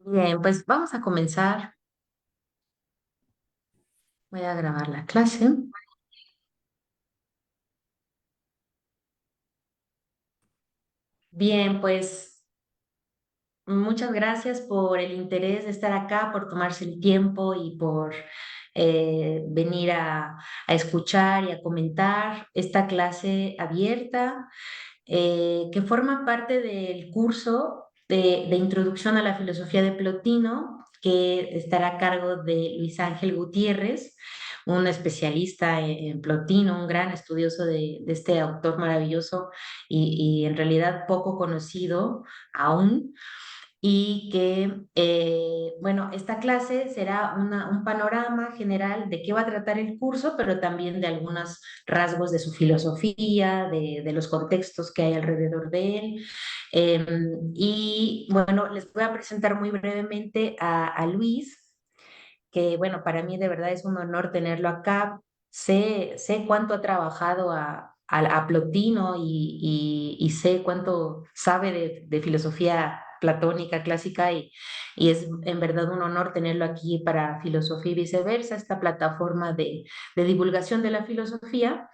Bien, pues vamos a comenzar. Voy a grabar la clase. Bien, pues muchas gracias por el interés de estar acá, por tomarse el tiempo y por venir a escuchar y a comentar esta clase abierta que forma parte del curso de Introducción a la Filosofía de Plotino, que estará a cargo de Luis Ángel Gutiérrez, un especialista en Plotino, un gran estudioso de este autor maravilloso y en realidad poco conocido aún y que, bueno, esta clase será un panorama general de qué va a tratar el curso, pero también de algunos rasgos de su filosofía, de los contextos que hay alrededor de él. Eh, y bueno, les voy a presentar muy brevemente a Luis, que bueno, para mí de verdad es un honor tenerlo acá. Sé cuánto ha trabajado a Plotino y sé cuánto sabe de filosofía platónica, clásica, y es en verdad un honor tenerlo aquí para Filosofía y Viceversa, esta plataforma de divulgación de la filosofía.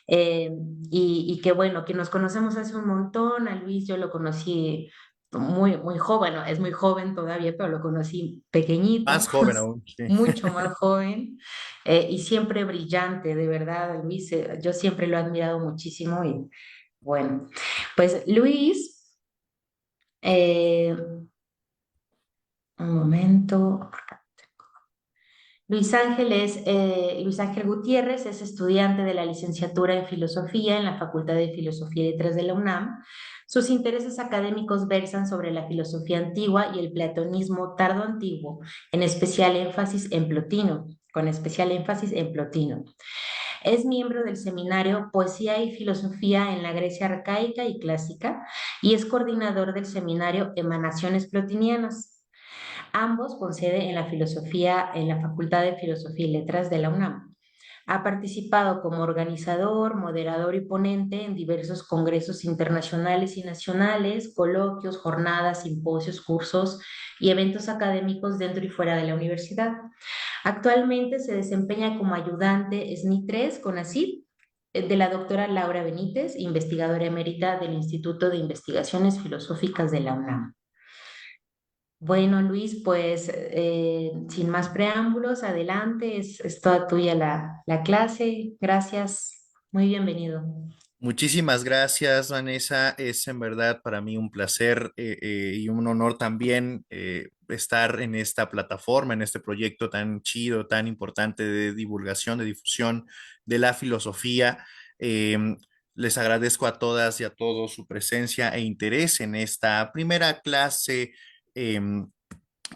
Eh, y que bueno, que nos conocemos hace un montón. A Luis yo lo conocí muy joven, ¿no? Es muy joven todavía, pero lo conocí pequeñito, Más joven aún, sí. mucho más joven, y siempre brillante, de verdad, Luis. Yo siempre lo he admirado muchísimo y bueno, pues Luis, eh, un momento. Luis Ángel Gutiérrez es estudiante de la licenciatura en Filosofía en la Facultad de Filosofía y Letras de la UNAM. Sus intereses académicos versan sobre la filosofía antigua y el platonismo tardo antiguo, en especial énfasis en Plotino, con especial énfasis en Plotino. Es miembro del seminario Poesía y Filosofía en la Grecia arcaica y clásica y es coordinador del seminario Emanaciones Plotinianas, ambos con sede en la filosofía, en la Facultad de Filosofía y Letras de la UNAM. Ha participado como organizador, moderador y ponente en diversos congresos internacionales y nacionales, coloquios, jornadas, simposios, cursos y eventos académicos dentro y fuera de la universidad. Actualmente se desempeña como ayudante SNI 3 con ACID de la doctora Laura Benítez, investigadora emérita del Instituto de Investigaciones Filosóficas de la UNAM. Bueno, Luis, pues sin más preámbulos, adelante, es toda tuya la clase. Gracias, muy bienvenido. Muchísimas gracias, Vanessa. Es en verdad para mí un placer y un honor también estar en esta plataforma, en este proyecto tan chido, tan importante de divulgación, de difusión de la filosofía. Eh, Les agradezco a todas y a todos su presencia e interés en esta primera clase.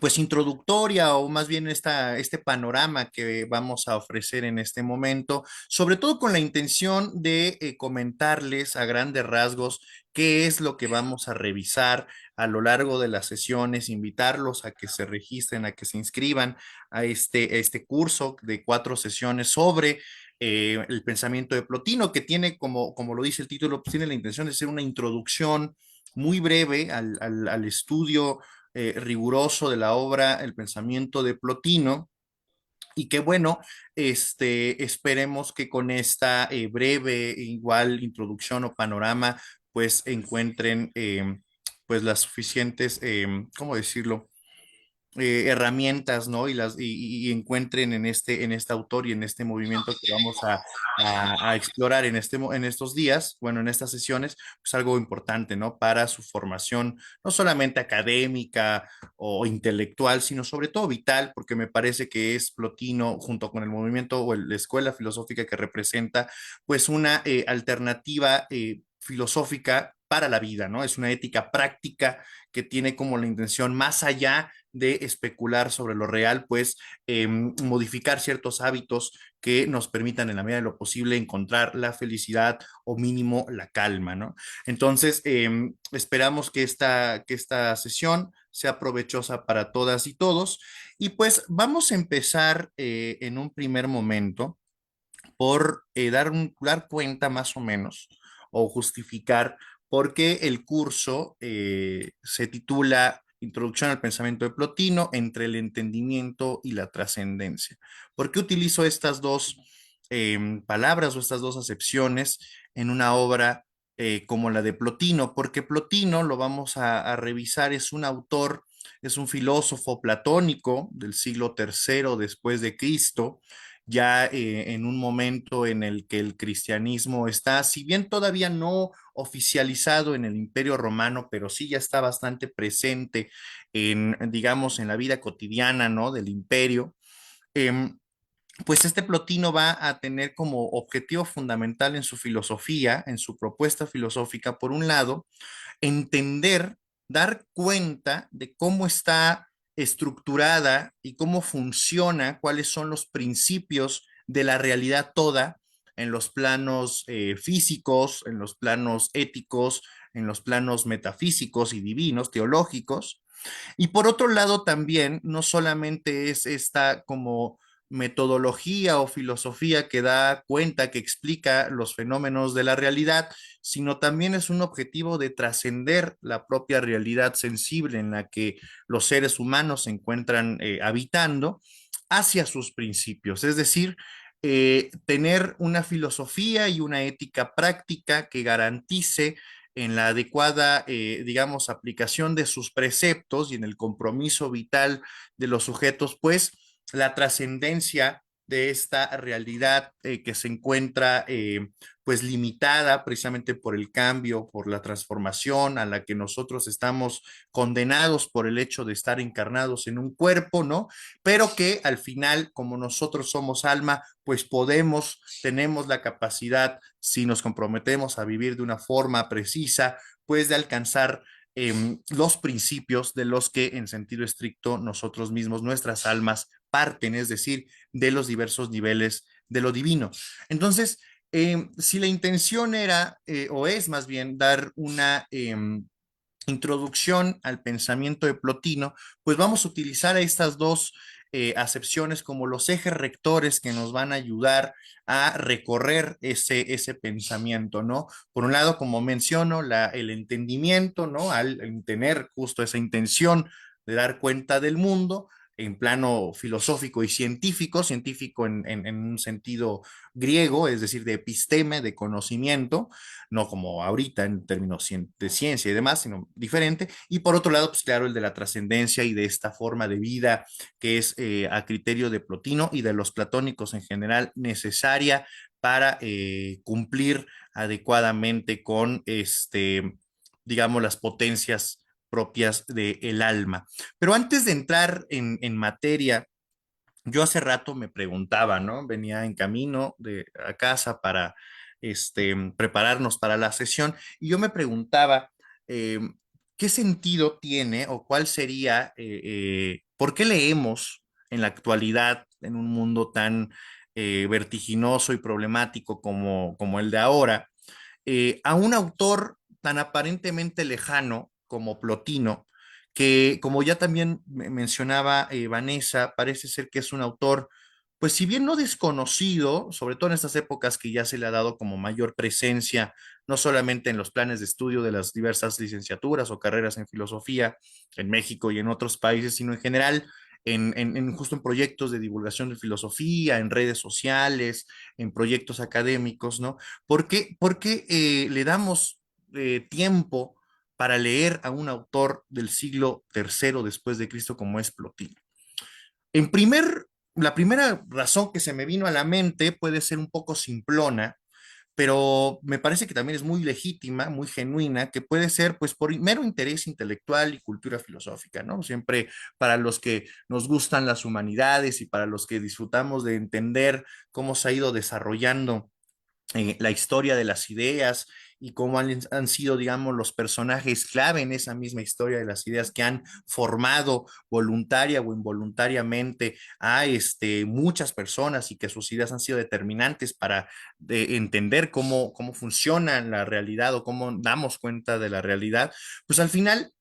Pues introductoria o más bien este panorama que vamos a ofrecer en este momento, sobre todo con la intención de comentarles a grandes rasgos qué es lo que vamos a revisar a lo largo de las sesiones, invitarlos a que se registren, a que se inscriban a este curso de 4 sesiones sobre el pensamiento de Plotino, que tiene, como lo dice el título, pues tiene la intención de ser una introducción muy breve al estudio riguroso de la obra El pensamiento de Plotino y que bueno, esperemos que con esta breve igual introducción o panorama pues encuentren pues las suficientes, ¿cómo decirlo? Herramientas, ¿no? Y encuentren en este autor y en este movimiento que vamos a explorar en estos días, bueno, en estas sesiones, pues algo importante, ¿no? Para su formación, no solamente académica o intelectual, sino sobre todo vital, porque me parece que es Plotino, junto con el movimiento o la escuela filosófica que representa, pues una alternativa filosófica para la vida, ¿no? Es una ética práctica que tiene como la intención, más allá de especular sobre lo real, pues modificar ciertos hábitos que nos permitan en la medida de lo posible encontrar la felicidad o mínimo la calma, ¿no? Entonces, esperamos que esta sesión sea provechosa para todas y todos. Y pues vamos a empezar en un primer momento por dar cuenta más o menos o justificar por qué el curso se titula Introducción al pensamiento de Plotino, entre el entendimiento y la trascendencia. ¿Por qué utilizo estas dos palabras o estas dos acepciones en una obra como la de Plotino? Porque Plotino, lo vamos a revisar, es un autor, es un filósofo platónico del siglo III después de Cristo, ya en un momento en el que el cristianismo está, si bien todavía no oficializado en el Imperio Romano, pero sí ya está bastante presente en, digamos, en la vida cotidiana, ¿no? Del imperio. Pues este Plotino va a tener como objetivo fundamental en su filosofía, en su propuesta filosófica, por un lado, entender, dar cuenta de cómo está estructurada y cómo funciona, cuáles son los principios de la realidad toda en los planos físicos, en los planos éticos, en los planos metafísicos y divinos, teológicos. Y por otro lado, también no solamente es esta como metodología o filosofía que da cuenta, que explica los fenómenos de la realidad, sino también es un objetivo de trascender la propia realidad sensible en la que los seres humanos se encuentran habitando hacia sus principios, es decir, tener una filosofía y una ética práctica que garantice en la adecuada, digamos, aplicación de sus preceptos y en el compromiso vital de los sujetos, pues la trascendencia de esta realidad que se encuentra pues limitada precisamente por el cambio, por la transformación a la que nosotros estamos condenados por el hecho de estar encarnados en un cuerpo, ¿no? Pero que al final, como nosotros somos alma, pues podemos, tenemos la capacidad, si nos comprometemos a vivir de una forma precisa, pues de alcanzar los principios de los que en sentido estricto nosotros mismos, nuestras almas, parten, es decir, de los diversos niveles de lo divino. Entonces, si la intención era, o es más bien, dar una introducción al pensamiento de Plotino, pues vamos a utilizar estas dos acepciones como los ejes rectores que nos van a ayudar a recorrer ese pensamiento, ¿no? Por un lado, como menciono, el entendimiento, ¿no? Al tener justo esa intención de dar cuenta del mundo en plano filosófico y científico, científico en un sentido griego, es decir, de episteme, de conocimiento, no como ahorita en términos de ciencia y demás, sino diferente. Y por otro lado, pues claro, el de la trascendencia y de esta forma de vida que es a criterio de Plotino y de los platónicos en general necesaria para cumplir adecuadamente con digamos, las potencias propias del alma. Pero antes de entrar en materia, yo hace rato me preguntaba, ¿no? Venía en camino a casa para prepararnos para la sesión y yo me preguntaba eh, qué sentido tiene o cuál sería, por qué leemos en la actualidad, en un mundo tan vertiginoso y problemático como el de ahora, a un autor tan aparentemente lejano como Plotino, que como ya también mencionaba Vanessa, parece ser que es un autor, pues si bien no desconocido, sobre todo en estas épocas que ya se le ha dado como mayor presencia, no solamente en los planes de estudio de las diversas licenciaturas o carreras en filosofía en México y en otros países, sino en general justo en proyectos de divulgación de filosofía, en redes sociales, en proyectos académicos, ¿no? ¿Por qué le damos tiempo para leer a un autor del siglo III después de Cristo como es Plotino? En primer, la primera razón que se me vino a la mente puede ser un poco simplona, pero me parece que también es muy legítima, muy genuina, que puede ser pues por mero interés intelectual y cultura filosófica, ¿no? Siempre para los que nos gustan las humanidades y para los que disfrutamos de entender cómo se ha ido desarrollando la historia de las ideas y cómo han sido, digamos, los personajes clave en esa misma historia de las ideas que han formado voluntaria o involuntariamente a muchas personas y que sus ideas han sido determinantes para entender cómo funciona la realidad o cómo damos cuenta de la realidad, pues al final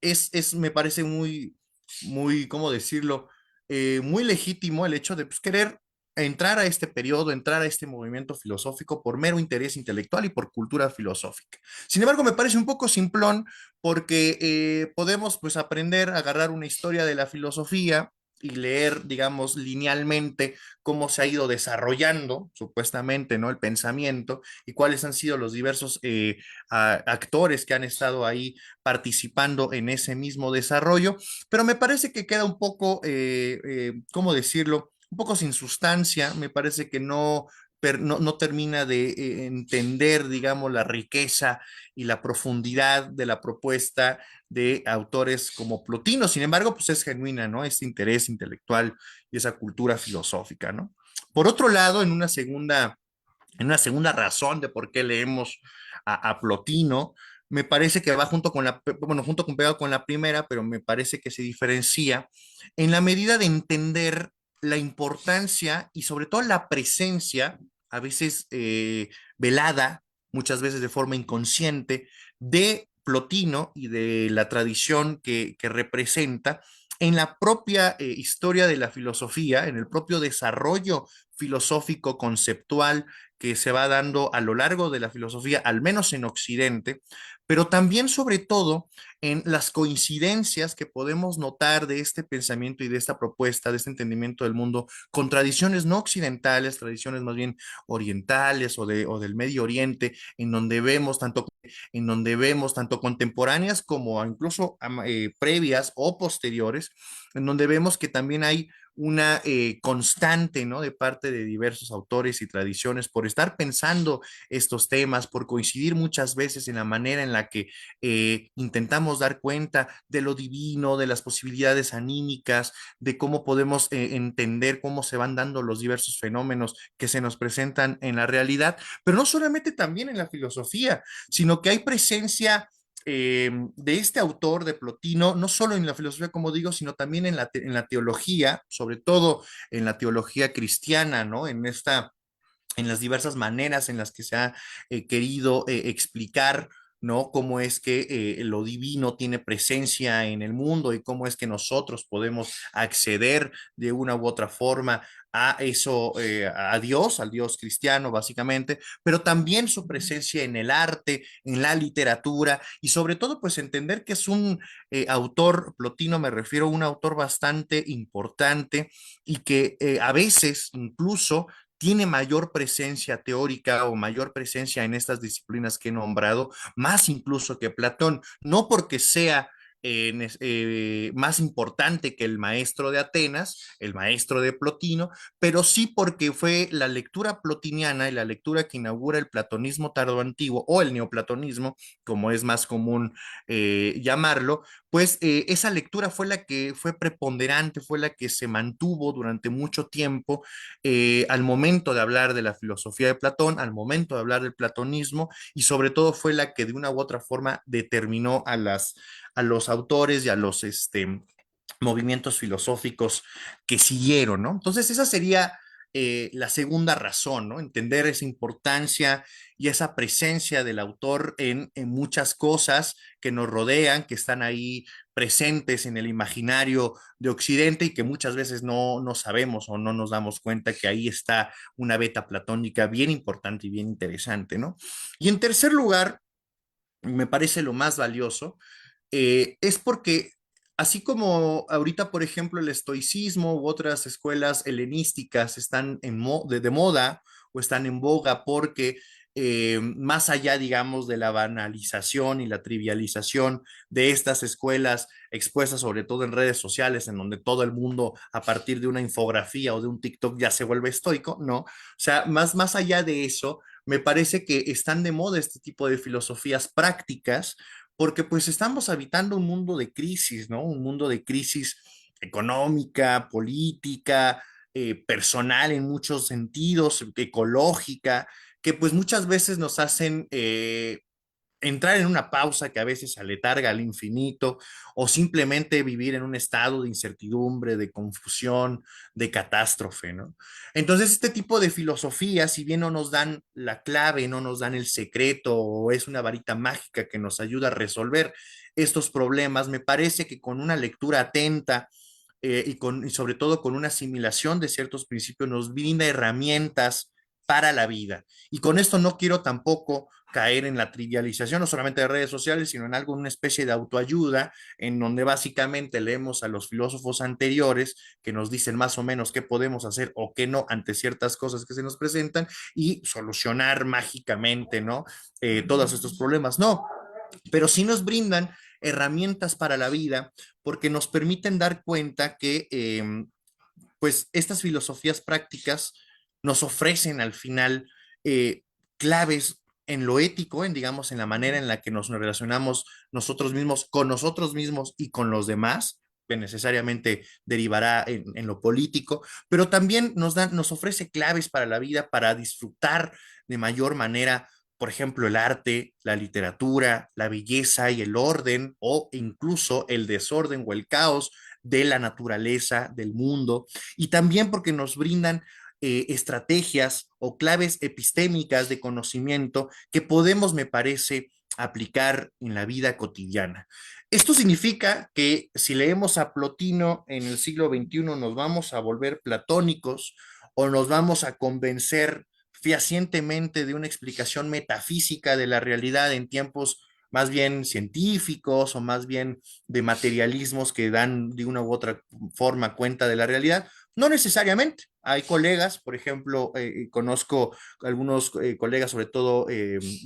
me parece muy, muy, ¿cómo decirlo? Muy legítimo el hecho de pues, querer entrar a este periodo, entrar a este movimiento filosófico por mero interés intelectual y por cultura filosófica. Sin embargo, me parece un poco simplón porque podemos pues aprender a agarrar una historia de la filosofía y leer, digamos, linealmente cómo se ha ido desarrollando, supuestamente, ¿no? El pensamiento y cuáles han sido los diversos actores que han estado ahí participando en ese mismo desarrollo, pero me parece que queda un poco, ¿cómo decirlo? Un poco sin sustancia, me parece que no termina de entender, digamos, la riqueza y la profundidad de la propuesta de autores como Plotino. Sin embargo, pues es genuina, ¿no? Este interés intelectual y esa cultura filosófica, ¿no? Por otro lado, en una segunda razón de por qué leemos a Plotino, me parece que va junto con bueno, junto con pegado con la primera, pero me parece que se diferencia en la medida de entender la importancia y sobre todo la presencia, a veces velada, muchas veces de forma inconsciente, de Plotino y de la tradición que representa en la propia historia de la filosofía, en el propio desarrollo filosófico conceptual que se va dando a lo largo de la filosofía, al menos en Occidente, pero también sobre todo en las coincidencias que podemos notar de este pensamiento y de esta propuesta, de este entendimiento del mundo, con tradiciones no occidentales, tradiciones más bien orientales o del Medio Oriente, en donde vemos tanto contemporáneas como incluso previas o posteriores, en donde vemos que también hay una constante, ¿no? De parte de diversos autores y tradiciones por estar pensando estos temas, por coincidir muchas veces en la manera en la que intentamos dar cuenta de lo divino, de las posibilidades anímicas, de cómo podemos entender cómo se van dando los diversos fenómenos que se nos presentan en la realidad, pero no solamente también en la filosofía, sino que hay presencia de este autor, de Plotino, no solo en la filosofía, como digo, sino también en la teología, sobre todo en la teología cristiana, ¿no? En las diversas maneras en las que se ha querido explicar, ¿no? Cómo es que lo divino tiene presencia en el mundo y cómo es que nosotros podemos acceder de una u otra forma a eso, a Dios, al Dios cristiano, básicamente, pero también su presencia en el arte, en la literatura y sobre todo, pues entender que es un autor, Plotino me refiero, un autor bastante importante y que a veces incluso tiene mayor presencia teórica o mayor presencia en estas disciplinas que he nombrado, más incluso que Platón, no porque sea más importante que el maestro de Atenas, el maestro de Plotino, pero sí porque fue la lectura plotiniana y la lectura que inaugura el platonismo tardo antiguo o el neoplatonismo, como es más común llamarlo, pues esa lectura fue la que fue preponderante, fue la que se mantuvo durante mucho tiempo al momento de hablar de la filosofía de Platón, al momento de hablar del platonismo, y sobre todo fue la que de una u otra forma determinó a los autores y a los movimientos filosóficos que siguieron, ¿no? Entonces, esa sería la segunda razón, ¿no? Entender esa importancia y esa presencia del autor en muchas cosas que nos rodean, que están ahí presentes en el imaginario de Occidente y que muchas veces no sabemos o no nos damos cuenta que ahí está una beta platónica bien importante y bien interesante, ¿no? Y en tercer lugar, me parece lo más valioso, es porque así como ahorita, por ejemplo, el estoicismo u otras escuelas helenísticas están de moda o están en boga porque más allá, digamos, de la banalización y la trivialización de estas escuelas expuestas sobre todo en redes sociales, en donde todo el mundo a partir de una infografía o de un TikTok ya se vuelve estoico, ¿no? O sea, más allá de eso, me parece que están de moda este tipo de filosofías prácticas porque pues estamos habitando un mundo de crisis, ¿no? Un mundo de crisis económica, política, personal en muchos sentidos, ecológica, que pues muchas veces nos hacen entrar en una pausa que a veces aletarga al infinito o simplemente vivir en un estado de incertidumbre, de confusión, de catástrofe, ¿no? Entonces, este tipo de filosofía, si bien no nos dan la clave, no nos dan el secreto o es una varita mágica que nos ayuda a resolver estos problemas, me parece que con una lectura atenta, y sobre todo con una asimilación de ciertos principios, nos brinda herramientas para la vida. Y con esto no quiero tampoco caer en la trivialización, no solamente de redes sociales, sino en algo, una especie de autoayuda, en donde básicamente leemos a los filósofos anteriores que nos dicen más o menos qué podemos hacer o qué no ante ciertas cosas que se nos presentan y solucionar mágicamente, ¿no? Todos estos problemas. No, pero sí nos brindan herramientas para la vida porque nos permiten dar cuenta que pues estas filosofías prácticas nos ofrecen al final claves en lo ético, en digamos, en la manera en la que nos relacionamos nosotros mismos con nosotros mismos y con los demás, que necesariamente derivará en lo político, pero también nos ofrece claves para la vida, para disfrutar de mayor manera, por ejemplo, el arte, la literatura, la belleza y el orden, o incluso el desorden o el caos de la naturaleza, del mundo, y también porque nos brindan estrategias o claves epistémicas de conocimiento que podemos, me parece, aplicar en la vida cotidiana. Esto significa que si leemos a Plotino en el siglo XXI nos vamos a volver platónicos o nos vamos a convencer fehacientemente de una explicación metafísica de la realidad en tiempos más bien científicos o más bien de materialismos que dan de una u otra forma cuenta de la realidad. No necesariamente. Hay colegas, por ejemplo, conozco algunos colegas, sobre todo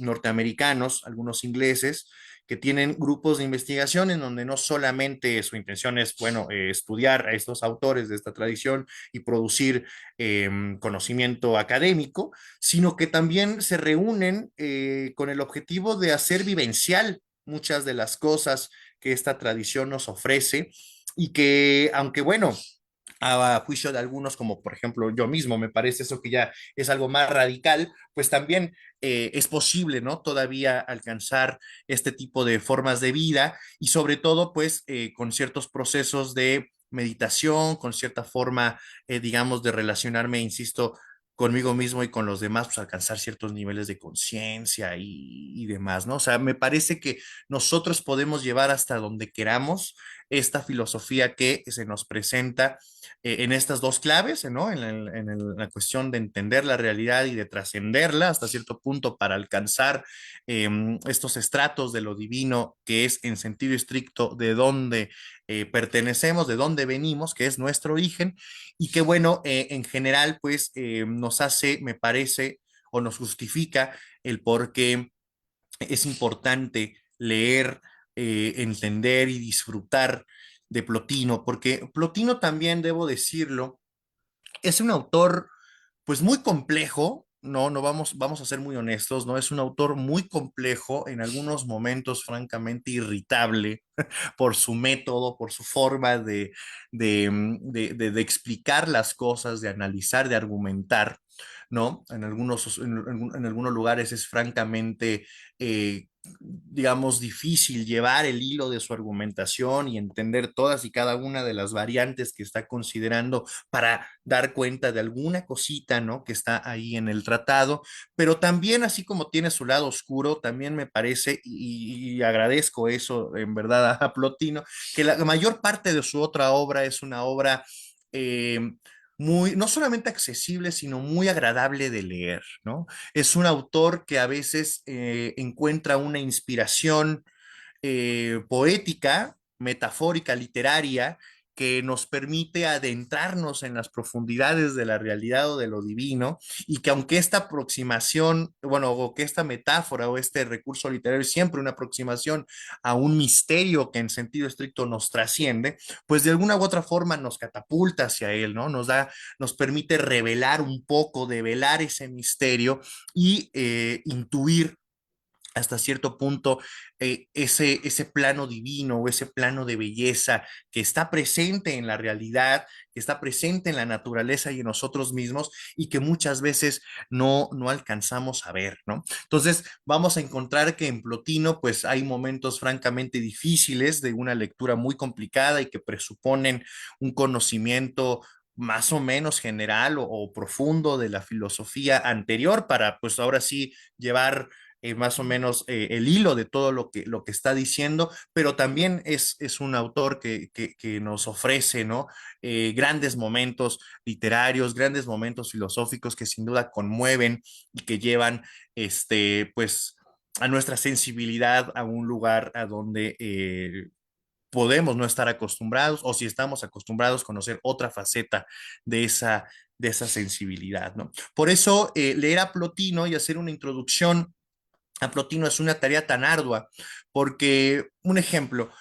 norteamericanos, algunos ingleses, que tienen grupos de investigación en donde no solamente su intención es, bueno, estudiar a estos autores de esta tradición y producir conocimiento académico, sino que también se reúnen con el objetivo de hacer vivencial muchas de las cosas que esta tradición nos ofrece y que, aunque bueno, a juicio de algunos, como por ejemplo yo mismo, me parece eso que ya es algo más radical, pues también es posible, ¿no? Todavía alcanzar este tipo de formas de vida y sobre todo, pues, con ciertos procesos de meditación, con cierta forma, digamos, de relacionarme, insisto, conmigo mismo y con los demás, pues alcanzar ciertos niveles de conciencia y demás, ¿no? O sea, me parece que nosotros podemos llevar hasta donde queramos esta filosofía que se nos presenta en estas dos claves, ¿no? La cuestión de entender la realidad y de trascenderla hasta cierto punto para alcanzar estos estratos de lo divino, que es en sentido estricto de dónde pertenecemos, de dónde venimos, que es nuestro origen, y que bueno, en general, pues nos hace, me parece, o nos justifica el por qué es importante leer, entender y disfrutar de Plotino, porque Plotino también, debo decirlo, es un autor pues muy complejo, no vamos a ser muy honestos, ¿no? Es un autor muy complejo, en algunos momentos francamente irritable por su método, por su forma de explicar las cosas, de analizar, de argumentar, ¿no? En algunos lugares es francamente, digamos, difícil llevar el hilo de su argumentación y entender todas y cada una de las variantes que está considerando para dar cuenta de alguna cosita, ¿no? Que está ahí en el tratado, pero también, así como tiene su lado oscuro, también me parece, y agradezco eso en verdad a Plotino, que la mayor parte de su otra obra es una obra eh, muy, no solamente accesible, sino muy agradable de leer, ¿no? Es un autor que a veces encuentra una inspiración poética, metafórica, literaria, que nos permite adentrarnos en las profundidades de la realidad o de lo divino, y que aunque esta aproximación, bueno, o que esta metáfora o este recurso literario es siempre una aproximación a un misterio que en sentido estricto nos trasciende, pues de alguna u otra forma nos catapulta hacia él, ¿no? Nos permite revelar un poco, develar ese misterio y intuir hasta cierto punto ese plano divino o ese plano de belleza que está presente en la realidad, que está presente en la naturaleza y en nosotros mismos y que muchas veces no alcanzamos a ver, ¿no? Entonces vamos a encontrar que en Plotino pues hay momentos francamente difíciles de una lectura muy complicada y que presuponen un conocimiento más o menos general o profundo de la filosofía anterior para pues ahora sí llevar más o menos el hilo de todo lo que está diciendo, pero también es un autor que nos ofrece, ¿no? Grandes momentos literarios, grandes momentos filosóficos que sin duda conmueven y que llevan, pues, a nuestra sensibilidad a un lugar a donde podemos no estar acostumbrados, o si estamos acostumbrados, conocer otra faceta de de esa sensibilidad, ¿no? Por eso, leer a Plotino y hacer una introducción a Plotino es una tarea tan ardua, porque, un ejemplo,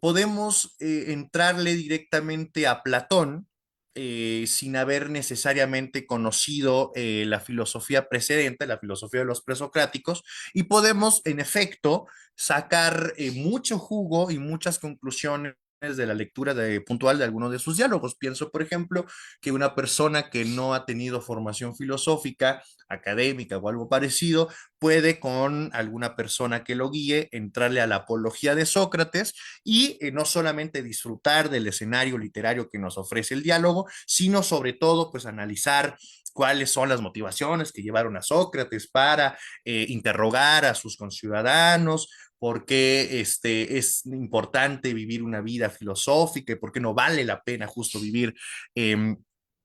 podemos entrarle directamente a Platón sin haber necesariamente conocido la filosofía precedente, la filosofía de los presocráticos, y podemos, en efecto, sacar mucho jugo y muchas conclusiones de la lectura puntual de algunos de sus diálogos. Pienso, por ejemplo, que una persona que no ha tenido formación filosófica, académica o algo parecido, puede con alguna persona que lo guíe entrarle a la apología de Sócrates y no solamente disfrutar del escenario literario que nos ofrece el diálogo, sino sobre todo pues analizar cuáles son las motivaciones que llevaron a Sócrates para interrogar a sus conciudadanos, por qué es importante vivir una vida filosófica y por qué no vale la pena justo vivir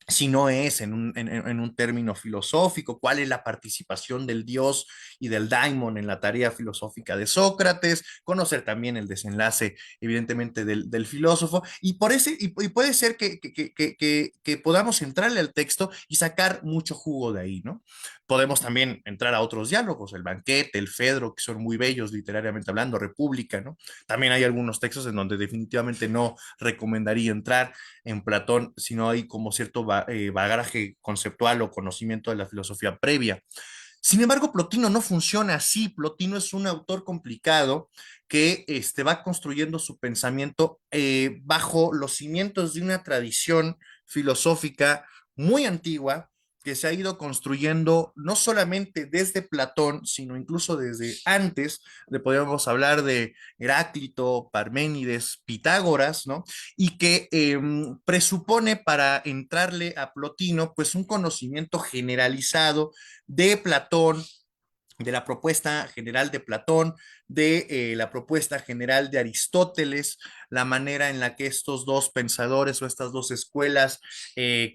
si no es en un término filosófico, cuál es la participación del dios y del daimon en la tarea filosófica de Sócrates, conocer también el desenlace, evidentemente, del filósofo, y puede ser que podamos entrarle al texto y sacar mucho jugo de ahí, ¿no? Podemos también entrar a otros diálogos, el banquete, el Fedro, que son muy bellos literariamente hablando, República, ¿no? También hay algunos textos en donde definitivamente no recomendaría entrar en Platón, sino hay como cierto bagaje conceptual o conocimiento de la filosofía previa. Sin embargo, Plotino no funciona así. Plotino es un autor complicado que va construyendo su pensamiento bajo los cimientos de una tradición filosófica muy antigua que se ha ido construyendo no solamente desde Platón, sino incluso desde antes, podríamos hablar de Heráclito, Parménides, Pitágoras, ¿no? Y que presupone para entrarle a Plotino, pues un conocimiento generalizado de Platón, de la propuesta general de Platón, de la propuesta general de Aristóteles, la manera en la que estos dos pensadores o estas dos escuelas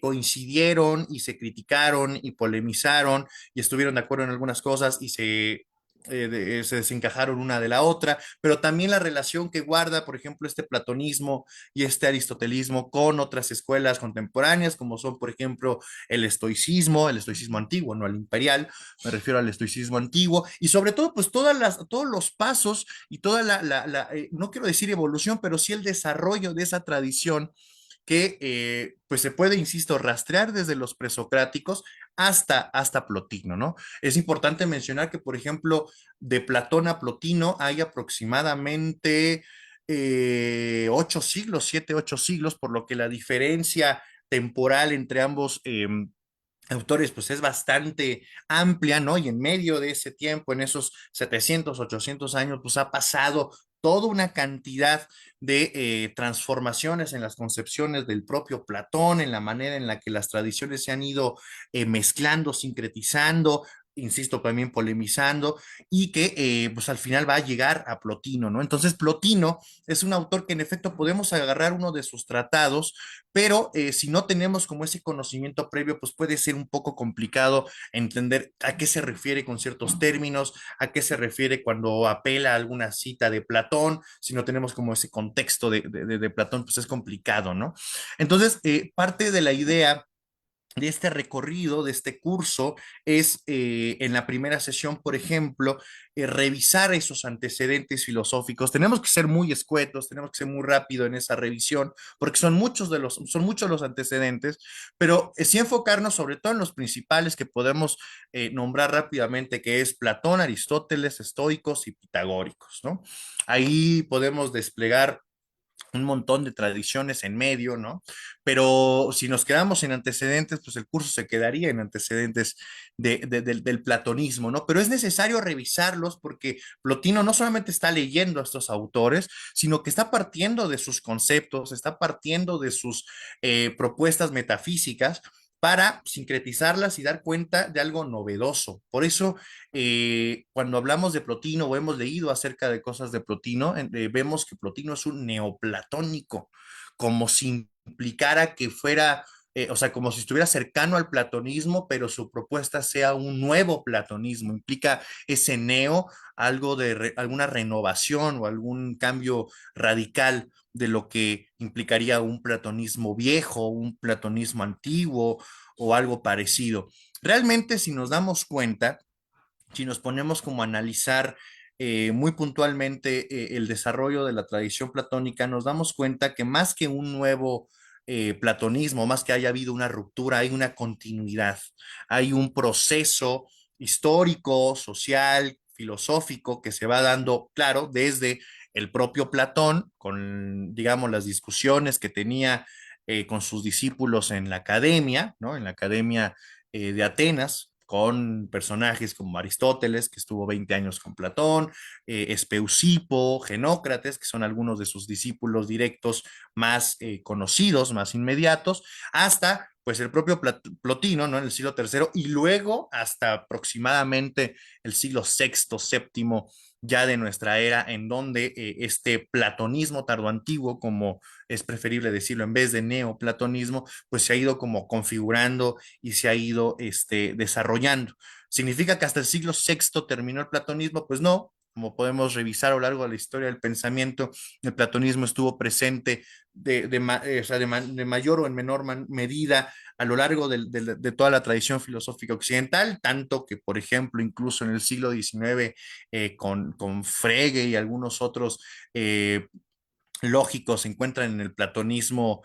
coincidieron y se criticaron y polemizaron y estuvieron de acuerdo en algunas cosas y se desencajaron una de la otra, pero también la relación que guarda, por ejemplo, este platonismo y este aristotelismo con otras escuelas contemporáneas, como son, por ejemplo, el estoicismo antiguo, no el imperial, me refiero al estoicismo antiguo, y sobre todo, pues todos los pasos y toda no quiero decir evolución, pero sí el desarrollo de esa tradición que pues se puede, insisto, rastrear desde los presocráticos hasta Plotino, ¿no? Es importante mencionar que, por ejemplo, de Platón a Plotino hay aproximadamente 8 siglos, 7, 8 siglos, por lo que la diferencia temporal entre ambos autores, pues es bastante amplia, ¿no? Y en medio de ese tiempo, en esos 700, 800 años, pues ha pasado toda una cantidad de transformaciones en las concepciones del propio Platón, en la manera en la que las tradiciones se han ido mezclando, sincretizando, insisto, también polemizando, y que pues al final va a llegar a Plotino, ¿no? Entonces, Plotino es un autor que en efecto podemos agarrar uno de sus tratados, pero si no tenemos como ese conocimiento previo, pues puede ser un poco complicado entender a qué se refiere con ciertos términos, a qué se refiere cuando apela a alguna cita de Platón, si no tenemos como ese contexto de Platón, pues es complicado, ¿no? Entonces, parte de la idea de este recorrido, de este curso, es en la primera sesión, por ejemplo, revisar esos antecedentes filosóficos. Tenemos que ser muy escuetos, tenemos que ser muy rápido en esa revisión, porque son muchos los antecedentes, pero sí enfocarnos sobre todo en los principales que podemos nombrar rápidamente, que es Platón, Aristóteles, estoicos y pitagóricos, ¿no? Ahí podemos desplegar un montón de tradiciones en medio, ¿no? Pero si nos quedamos en antecedentes, pues el curso se quedaría en antecedentes del platonismo, ¿no? Pero es necesario revisarlos porque Plotino no solamente está leyendo a estos autores, sino que está partiendo de sus conceptos, está partiendo de sus propuestas metafísicas para sincretizarlas y dar cuenta de algo novedoso. Por eso, cuando hablamos de Plotino o hemos leído acerca de cosas de Plotino, vemos que Plotino es un neoplatónico, como si implicara que fuera, o sea, como si estuviera cercano al platonismo, pero su propuesta sea un nuevo platonismo. Implica ese neo, algo de alguna renovación o algún cambio radical de lo que implicaría un platonismo viejo, un platonismo antiguo o algo parecido. Realmente, si nos damos cuenta, si nos ponemos como a analizar muy puntualmente el desarrollo de la tradición platónica, nos damos cuenta que más que un nuevo platonismo, más que haya habido una ruptura, hay una continuidad, hay un proceso histórico, social, filosófico que se va dando, claro, desde el propio Platón, con, digamos, las discusiones que tenía con sus discípulos en la academia, ¿no? En la academia de Atenas, con personajes como Aristóteles, que estuvo 20 años con Platón, Espeusipo, Genócrates, que son algunos de sus discípulos directos más conocidos, más inmediatos, hasta pues el propio Plotino, ¿no? En el siglo tercero, y luego hasta aproximadamente el siglo sexto, séptimo, ya de nuestra era, en donde este platonismo tardoantiguo, como es preferible decirlo, en vez de neoplatonismo, pues se ha ido como configurando y se ha ido desarrollando. ¿Significa que hasta el siglo sexto terminó el platonismo? Pues no. Como podemos revisar a lo largo de la historia del pensamiento, el platonismo estuvo presente o sea, de mayor o en menor medida a lo largo de toda la tradición filosófica occidental, tanto que, por ejemplo, incluso en el siglo XIX, con Frege y algunos otros lógicos se encuentran en el platonismo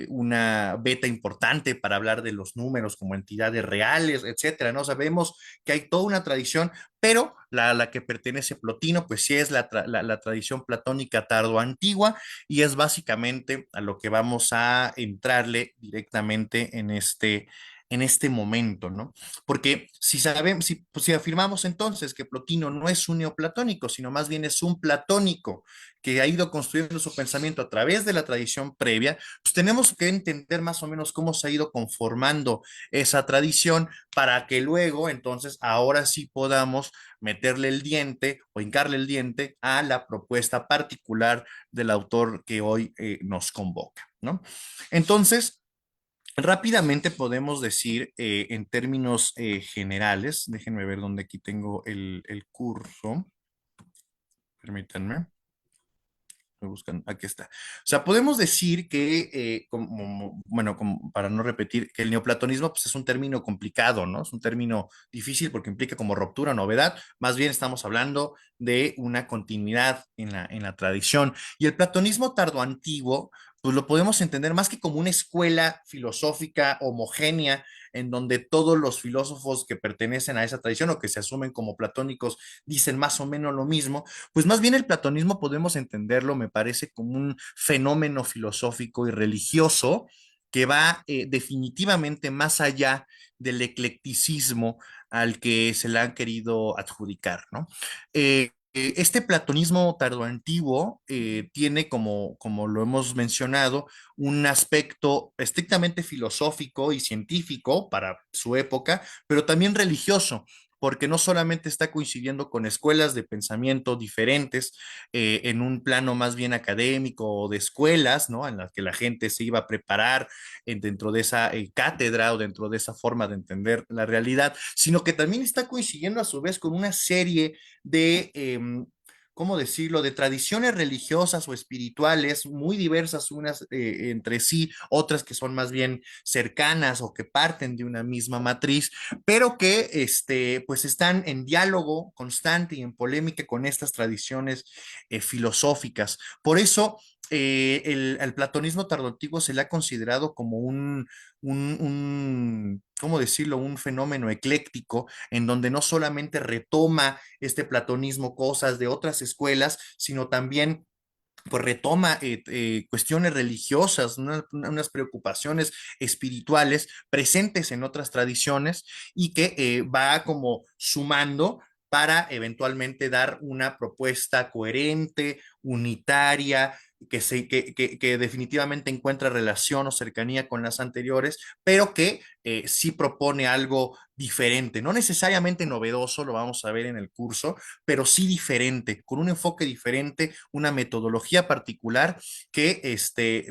una beta importante para hablar de los números como entidades reales, etcétera, ¿no? Sabemos que hay toda una tradición, pero la que pertenece a Plotino, pues sí es la tradición platónica tardo-antigua y es básicamente a lo que vamos a entrarle directamente en este momento, ¿no? Porque si sabemos, si afirmamos entonces que Plotino no es un neoplatónico, sino más bien es un platónico, que ha ido construyendo su pensamiento a través de la tradición previa, pues tenemos que entender más o menos cómo se ha ido conformando esa tradición para que luego, entonces, ahora sí podamos meterle el diente o hincarle el diente a la propuesta particular del autor que hoy nos convoca, ¿no? Entonces, rápidamente podemos decir en términos generales, déjenme ver dónde aquí tengo el curso, permítanme. Buscan, aquí está. O sea, podemos decir que, bueno, como para no repetir, que el neoplatonismo pues, es un término complicado, ¿no? Es un término difícil porque implica como ruptura, novedad. Más bien estamos hablando de una continuidad en la tradición. Y el platonismo tardoantiguo, pues lo podemos entender más que como una escuela filosófica homogénea en donde todos los filósofos que pertenecen a esa tradición o que se asumen como platónicos dicen más o menos lo mismo, pues más bien el platonismo podemos entenderlo, me parece, como un fenómeno filosófico y religioso que va definitivamente más allá del eclecticismo al que se le han querido adjudicar, ¿no? Este platonismo tardoantiguo tiene, como lo hemos mencionado, un aspecto estrictamente filosófico y científico para su época, pero también religioso porque no solamente está coincidiendo con escuelas de pensamiento diferentes en un plano más bien académico o de escuelas, ¿no? En las que la gente se iba a preparar dentro de esa cátedra o dentro de esa forma de entender la realidad, sino que también está coincidiendo a su vez con una serie de ¿cómo decirlo?, de tradiciones religiosas o espirituales muy diversas unas entre sí, otras que son más bien cercanas o que parten de una misma matriz, pero que pues están en diálogo constante y en polémica con estas tradiciones filosóficas. Por eso, el platonismo tardoantiguo se le ha considerado como ¿cómo decirlo?, un fenómeno ecléctico en donde no solamente retoma este platonismo cosas de otras escuelas, sino también pues retoma cuestiones religiosas, unas preocupaciones espirituales presentes en otras tradiciones y que va como sumando para eventualmente dar una propuesta coherente, unitaria, que definitivamente encuentra relación o cercanía con las anteriores, pero que sí propone algo diferente, no necesariamente novedoso, lo vamos a ver en el curso, pero sí diferente, con un enfoque diferente, una metodología particular que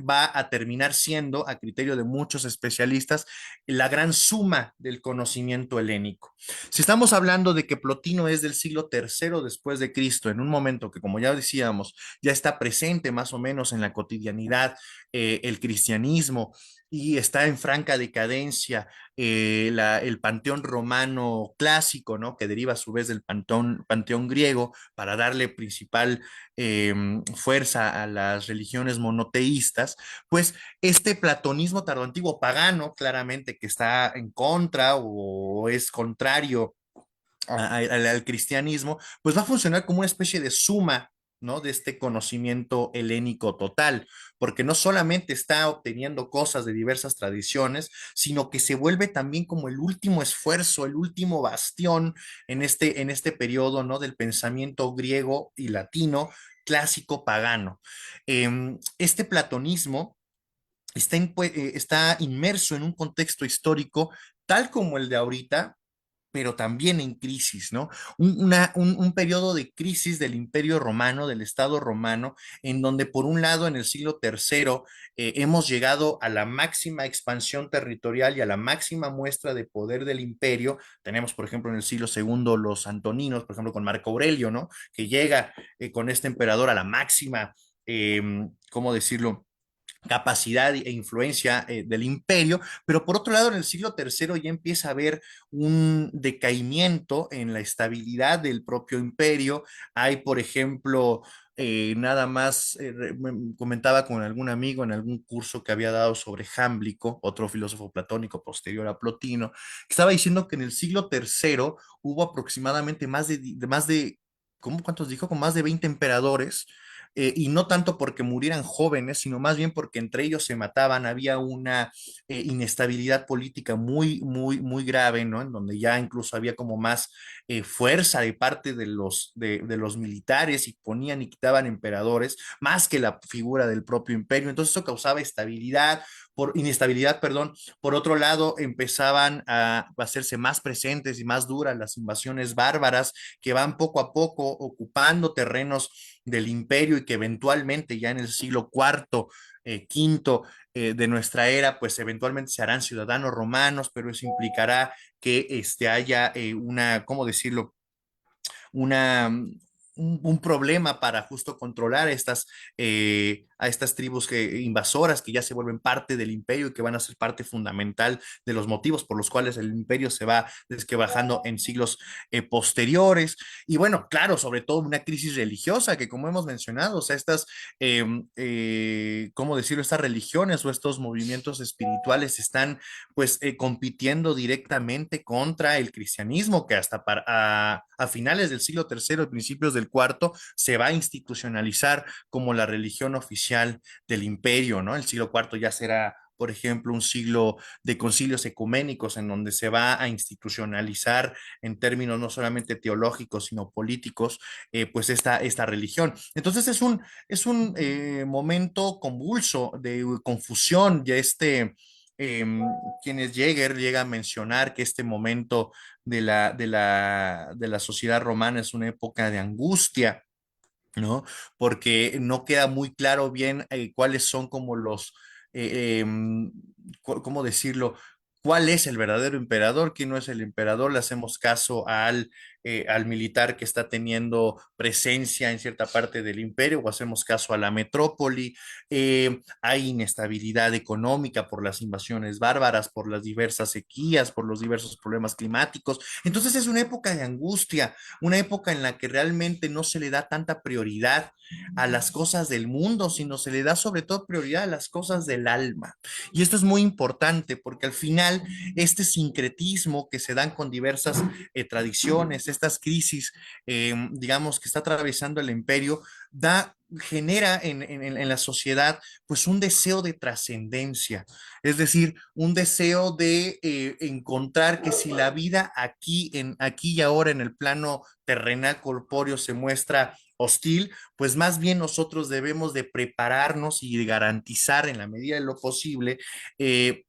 va a terminar siendo, a criterio de muchos especialistas, la gran suma del conocimiento helénico. Si estamos hablando de que Plotino es del siglo III después de Cristo, en un momento que, como ya decíamos, ya está presente más o menos en la cotidianidad el cristianismo y está en franca decadencia el panteón romano clásico, ¿no? Que deriva a su vez del panteón griego para darle principal fuerza a las religiones monoteístas, pues este platonismo tardoantiguo pagano, claramente que está en contra o es contrario al cristianismo, pues va a funcionar como una especie de suma, ¿no? De este conocimiento helénico total, porque no solamente está obteniendo cosas de diversas tradiciones, sino que se vuelve también como el último esfuerzo, el último bastión en este periodo, ¿no? Del pensamiento griego y latino clásico pagano. Este platonismo está inmerso en un contexto histórico tal como el de ahorita, pero también en crisis, ¿no? Un periodo de crisis del Imperio Romano, del Estado romano, en donde por un lado en el siglo III hemos llegado a la máxima expansión territorial y a la máxima muestra de poder del imperio. Tenemos, por ejemplo, en el siglo segundo los antoninos, por ejemplo, con Marco Aurelio, ¿no? Que llega con este emperador a la máxima, ¿cómo decirlo? Capacidad e influencia del imperio, pero por otro lado en el siglo III ya empieza a haber un decaimiento en la estabilidad del propio imperio. Hay, por ejemplo, nada más, comentaba con algún amigo en algún curso que había dado sobre Jámblico, otro filósofo platónico posterior a Plotino, que estaba diciendo que en el siglo III hubo aproximadamente ¿cómo cuántos dijo? Con más de 20 emperadores, y no tanto porque murieran jóvenes, sino más bien porque entre ellos se mataban, había una inestabilidad política muy grave, ¿no? En donde ya incluso había como más fuerza de parte de los militares y ponían y quitaban emperadores, más que la figura del propio imperio. Entonces eso causaba inestabilidad, perdón. Por otro lado, empezaban a hacerse más presentes y más duras las invasiones bárbaras que van poco a poco ocupando terrenos del imperio y que eventualmente ya en el siglo cuarto, quinto de nuestra era, pues eventualmente se harán ciudadanos romanos, pero eso implicará que haya ¿cómo decirlo? una, un problema para justo controlar a estas tribus invasoras que ya se vuelven parte del imperio y que van a ser parte fundamental de los motivos por los cuales el imperio se va desquebrajando en siglos posteriores. Y bueno, claro, sobre todo una crisis religiosa que como hemos mencionado, o sea, ¿cómo decirlo? Estas religiones o estos movimientos espirituales están pues compitiendo directamente contra el cristianismo, que hasta a finales del siglo III, principios del cuarto, se va a institucionalizar como la religión oficial del imperio, ¿no? El siglo cuarto ya será, por ejemplo, un siglo de concilios ecuménicos en donde se va a institucionalizar en términos no solamente teológicos, sino políticos, pues esta religión. Entonces es un momento convulso de confusión, ya eh, quienes Jäger llega a mencionar que este momento de la sociedad romana es una época de angustia, ¿no? Porque no queda muy claro bien cuáles son como ¿cómo decirlo? ¿Cuál es el verdadero emperador? ¿Quién no es el emperador? Le hacemos caso al militar que está teniendo presencia en cierta parte del imperio o hacemos caso a la metrópoli. Hay inestabilidad económica por las invasiones bárbaras, por las diversas sequías, por los diversos problemas climáticos. Entonces es una época de angustia, una época en la que realmente no se le da tanta prioridad a las cosas del mundo, sino se le da sobre todo prioridad a las cosas del alma. Y esto es muy importante porque al final este sincretismo que se dan con diversas tradiciones, estas crisis, digamos, que está atravesando el imperio, genera en la sociedad pues un deseo de trascendencia, es decir, un deseo de encontrar que si la vida aquí y ahora en el plano terrenal corpóreo se muestra hostil, pues más bien nosotros debemos de prepararnos y de garantizar en la medida de lo posible eh,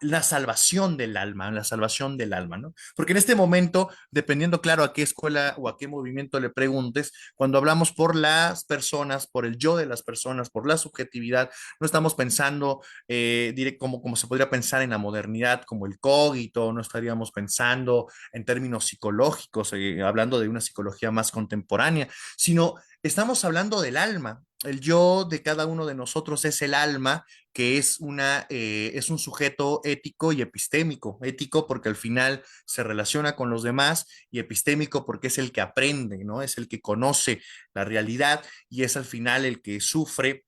la salvación del alma, ¿no? Porque en este momento, dependiendo, claro, a qué escuela o a qué movimiento le preguntes, cuando hablamos por las personas, por el yo de las personas, por la subjetividad, no estamos pensando como se podría pensar en la modernidad, como el cogito, no estaríamos pensando en términos psicológicos, hablando de una psicología más contemporánea, sino estamos hablando del alma. El yo de cada uno de nosotros es el alma, que es un sujeto ético y epistémico. Ético porque al final se relaciona con los demás y epistémico porque es el que aprende, ¿no? Es el que conoce la realidad y es al final el que sufre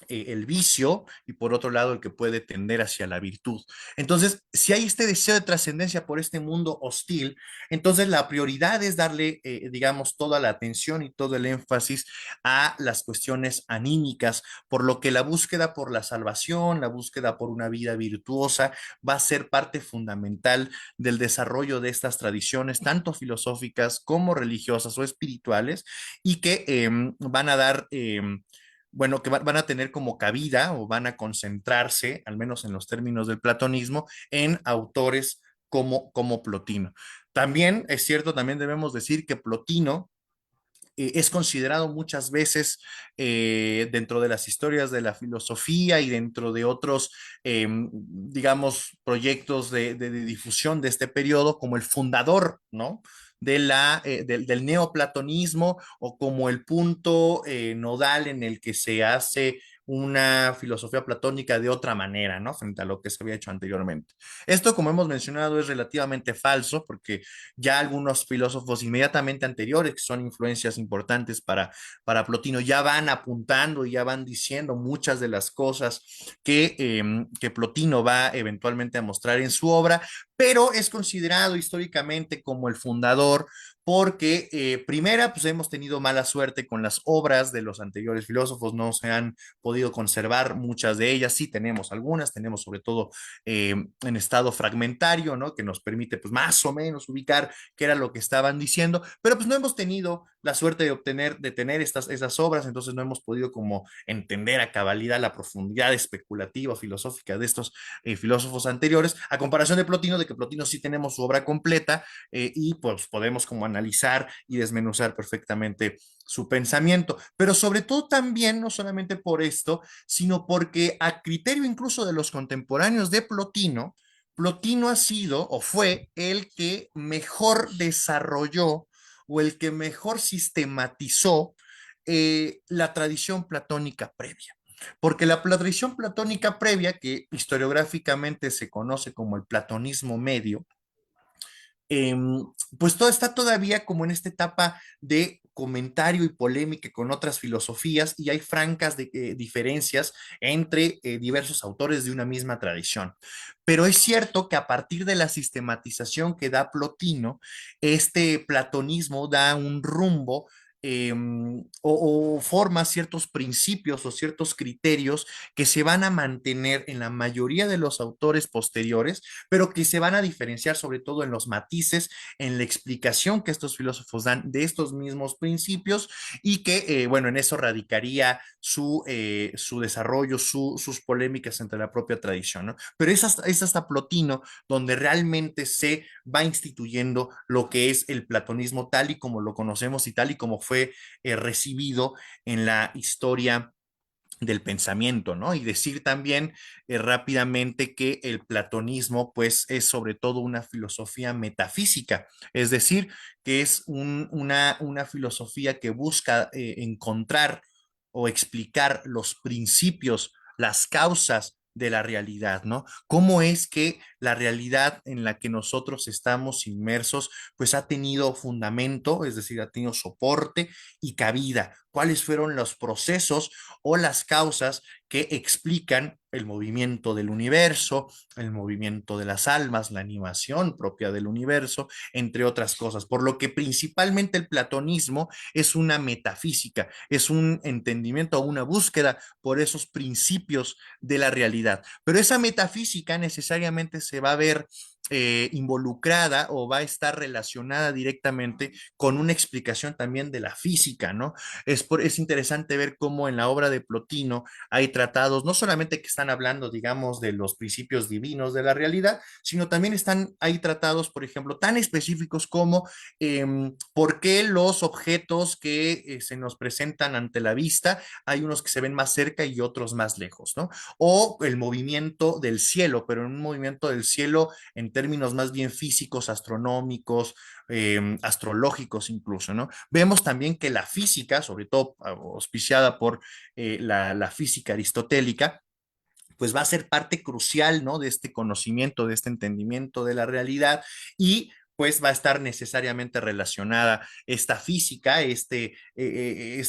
el vicio y por otro lado el que puede tender hacia la virtud. Entonces, si hay este deseo de trascendencia por este mundo hostil, entonces la prioridad es darle, digamos, toda la atención y todo el énfasis a las cuestiones anímicas, por lo que la búsqueda por la salvación, la búsqueda por una vida virtuosa va a ser parte fundamental del desarrollo de estas tradiciones, tanto filosóficas como religiosas o espirituales, y que van a dar bueno, que van a tener como cabida o van a concentrarse, al menos en los términos del platonismo, en autores como Plotino. También es cierto, también debemos decir que Plotino es considerado muchas veces dentro de las historias de la filosofía y dentro de otros, digamos, proyectos de difusión de este periodo como el fundador, ¿no? Del neoplatonismo o como el punto nodal en el que se hace una filosofía platónica de otra manera, ¿no? Frente a lo que se había hecho anteriormente. Esto, como hemos mencionado, es relativamente falso porque ya algunos filósofos inmediatamente anteriores, que son influencias importantes para Plotino, ya van apuntando y ya van diciendo muchas de las cosas que Plotino va eventualmente a mostrar en su obra, pero es considerado históricamente como el fundador porque primera, pues hemos tenido mala suerte con las obras de los anteriores filósofos, no se han podido conservar muchas de ellas, sí tenemos algunas, tenemos sobre todo en estado fragmentario, ¿no? Que nos permite pues más o menos ubicar qué era lo que estaban diciendo, pero pues no hemos tenido la suerte de tener esas obras, entonces no hemos podido como entender a cabalidad la profundidad especulativa, filosófica de estos filósofos anteriores, a comparación de Plotino, de que Plotino sí tenemos su obra completa y pues podemos como analizar y desmenuzar perfectamente su pensamiento, pero sobre todo también, no solamente por esto, sino porque a criterio incluso de los contemporáneos de Plotino, Plotino ha sido o fue el que mejor desarrolló o el que mejor sistematizó la tradición platónica previa. Porque la tradición platónica previa, que historiográficamente se conoce como el platonismo medio, eh, pues todo está todavía como en esta etapa de comentario y polémica con otras filosofías y hay francas diferencias entre diversos autores de una misma tradición. Pero es cierto que a partir de la sistematización que da Plotino, este platonismo da un rumbo o forma ciertos principios o ciertos criterios que se van a mantener en la mayoría de los autores posteriores, pero que se van a diferenciar sobre todo en los matices, en la explicación que estos filósofos dan de estos mismos principios y que, bueno, en eso radicaría su desarrollo, sus polémicas entre la propia tradición, ¿no? Pero es hasta Plotino donde realmente se va instituyendo lo que es el platonismo tal y como lo conocemos y tal y como fue recibido en la historia del pensamiento, ¿no? Y decir también rápidamente que el platonismo, pues, es sobre todo una filosofía metafísica, es decir, que es una filosofía que busca encontrar o explicar los principios, las causas de la realidad, ¿no? ¿Cómo es que la realidad en la que nosotros estamos inmersos, pues ha tenido fundamento, es decir, ha tenido soporte y cabida. ¿Cuáles fueron los procesos o las causas que explican el movimiento del universo, el movimiento de las almas, la animación propia del universo, entre otras cosas? Por lo que principalmente el platonismo es una metafísica, es un entendimiento o una búsqueda por esos principios de la realidad. Pero esa metafísica necesariamente se va a ver involucrada o va a estar relacionada directamente con una explicación también de la física, ¿no? Es interesante ver cómo en la obra de Plotino hay tratados, no solamente que están hablando, digamos, de los principios divinos de la realidad, sino también hay tratados, por ejemplo, tan específicos como por qué los objetos que se nos presentan ante la vista, hay unos que se ven más cerca y otros más lejos, ¿no? O el movimiento del cielo, pero en un movimiento del cielo en términos más bien físicos, astronómicos, astrológicos incluso, ¿no? Vemos también que la física, sobre todo auspiciada por la física aristotélica, pues va a ser parte crucial, ¿no? De este conocimiento, de este entendimiento de la realidad y pues va a estar necesariamente relacionada esta física, este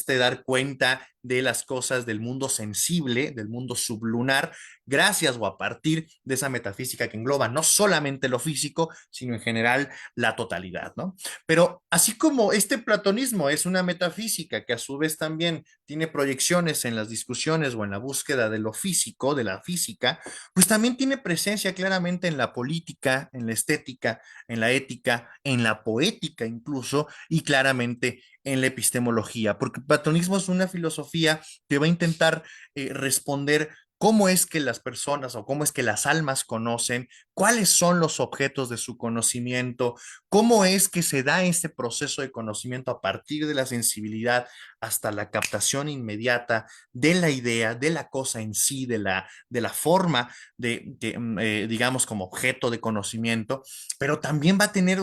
dar cuenta de las cosas del mundo sensible, del mundo sublunar, gracias o a partir de esa metafísica que engloba no solamente lo físico, sino en general la totalidad, ¿no? Pero así como este platonismo es una metafísica que a su vez también tiene proyecciones en las discusiones o en la búsqueda de lo físico, de la física, pues también tiene presencia claramente en la política, en la estética, en la ética, en la poética incluso, y claramente en la epistemología, porque el platonismo es una filosofía que va a intentar responder cómo es que las personas o cómo es que las almas conocen, cuáles son los objetos de su conocimiento, cómo es que se da este proceso de conocimiento a partir de la sensibilidad hasta la captación inmediata de la idea, de la cosa en sí, de la forma digamos, como objeto de conocimiento, pero también va a tener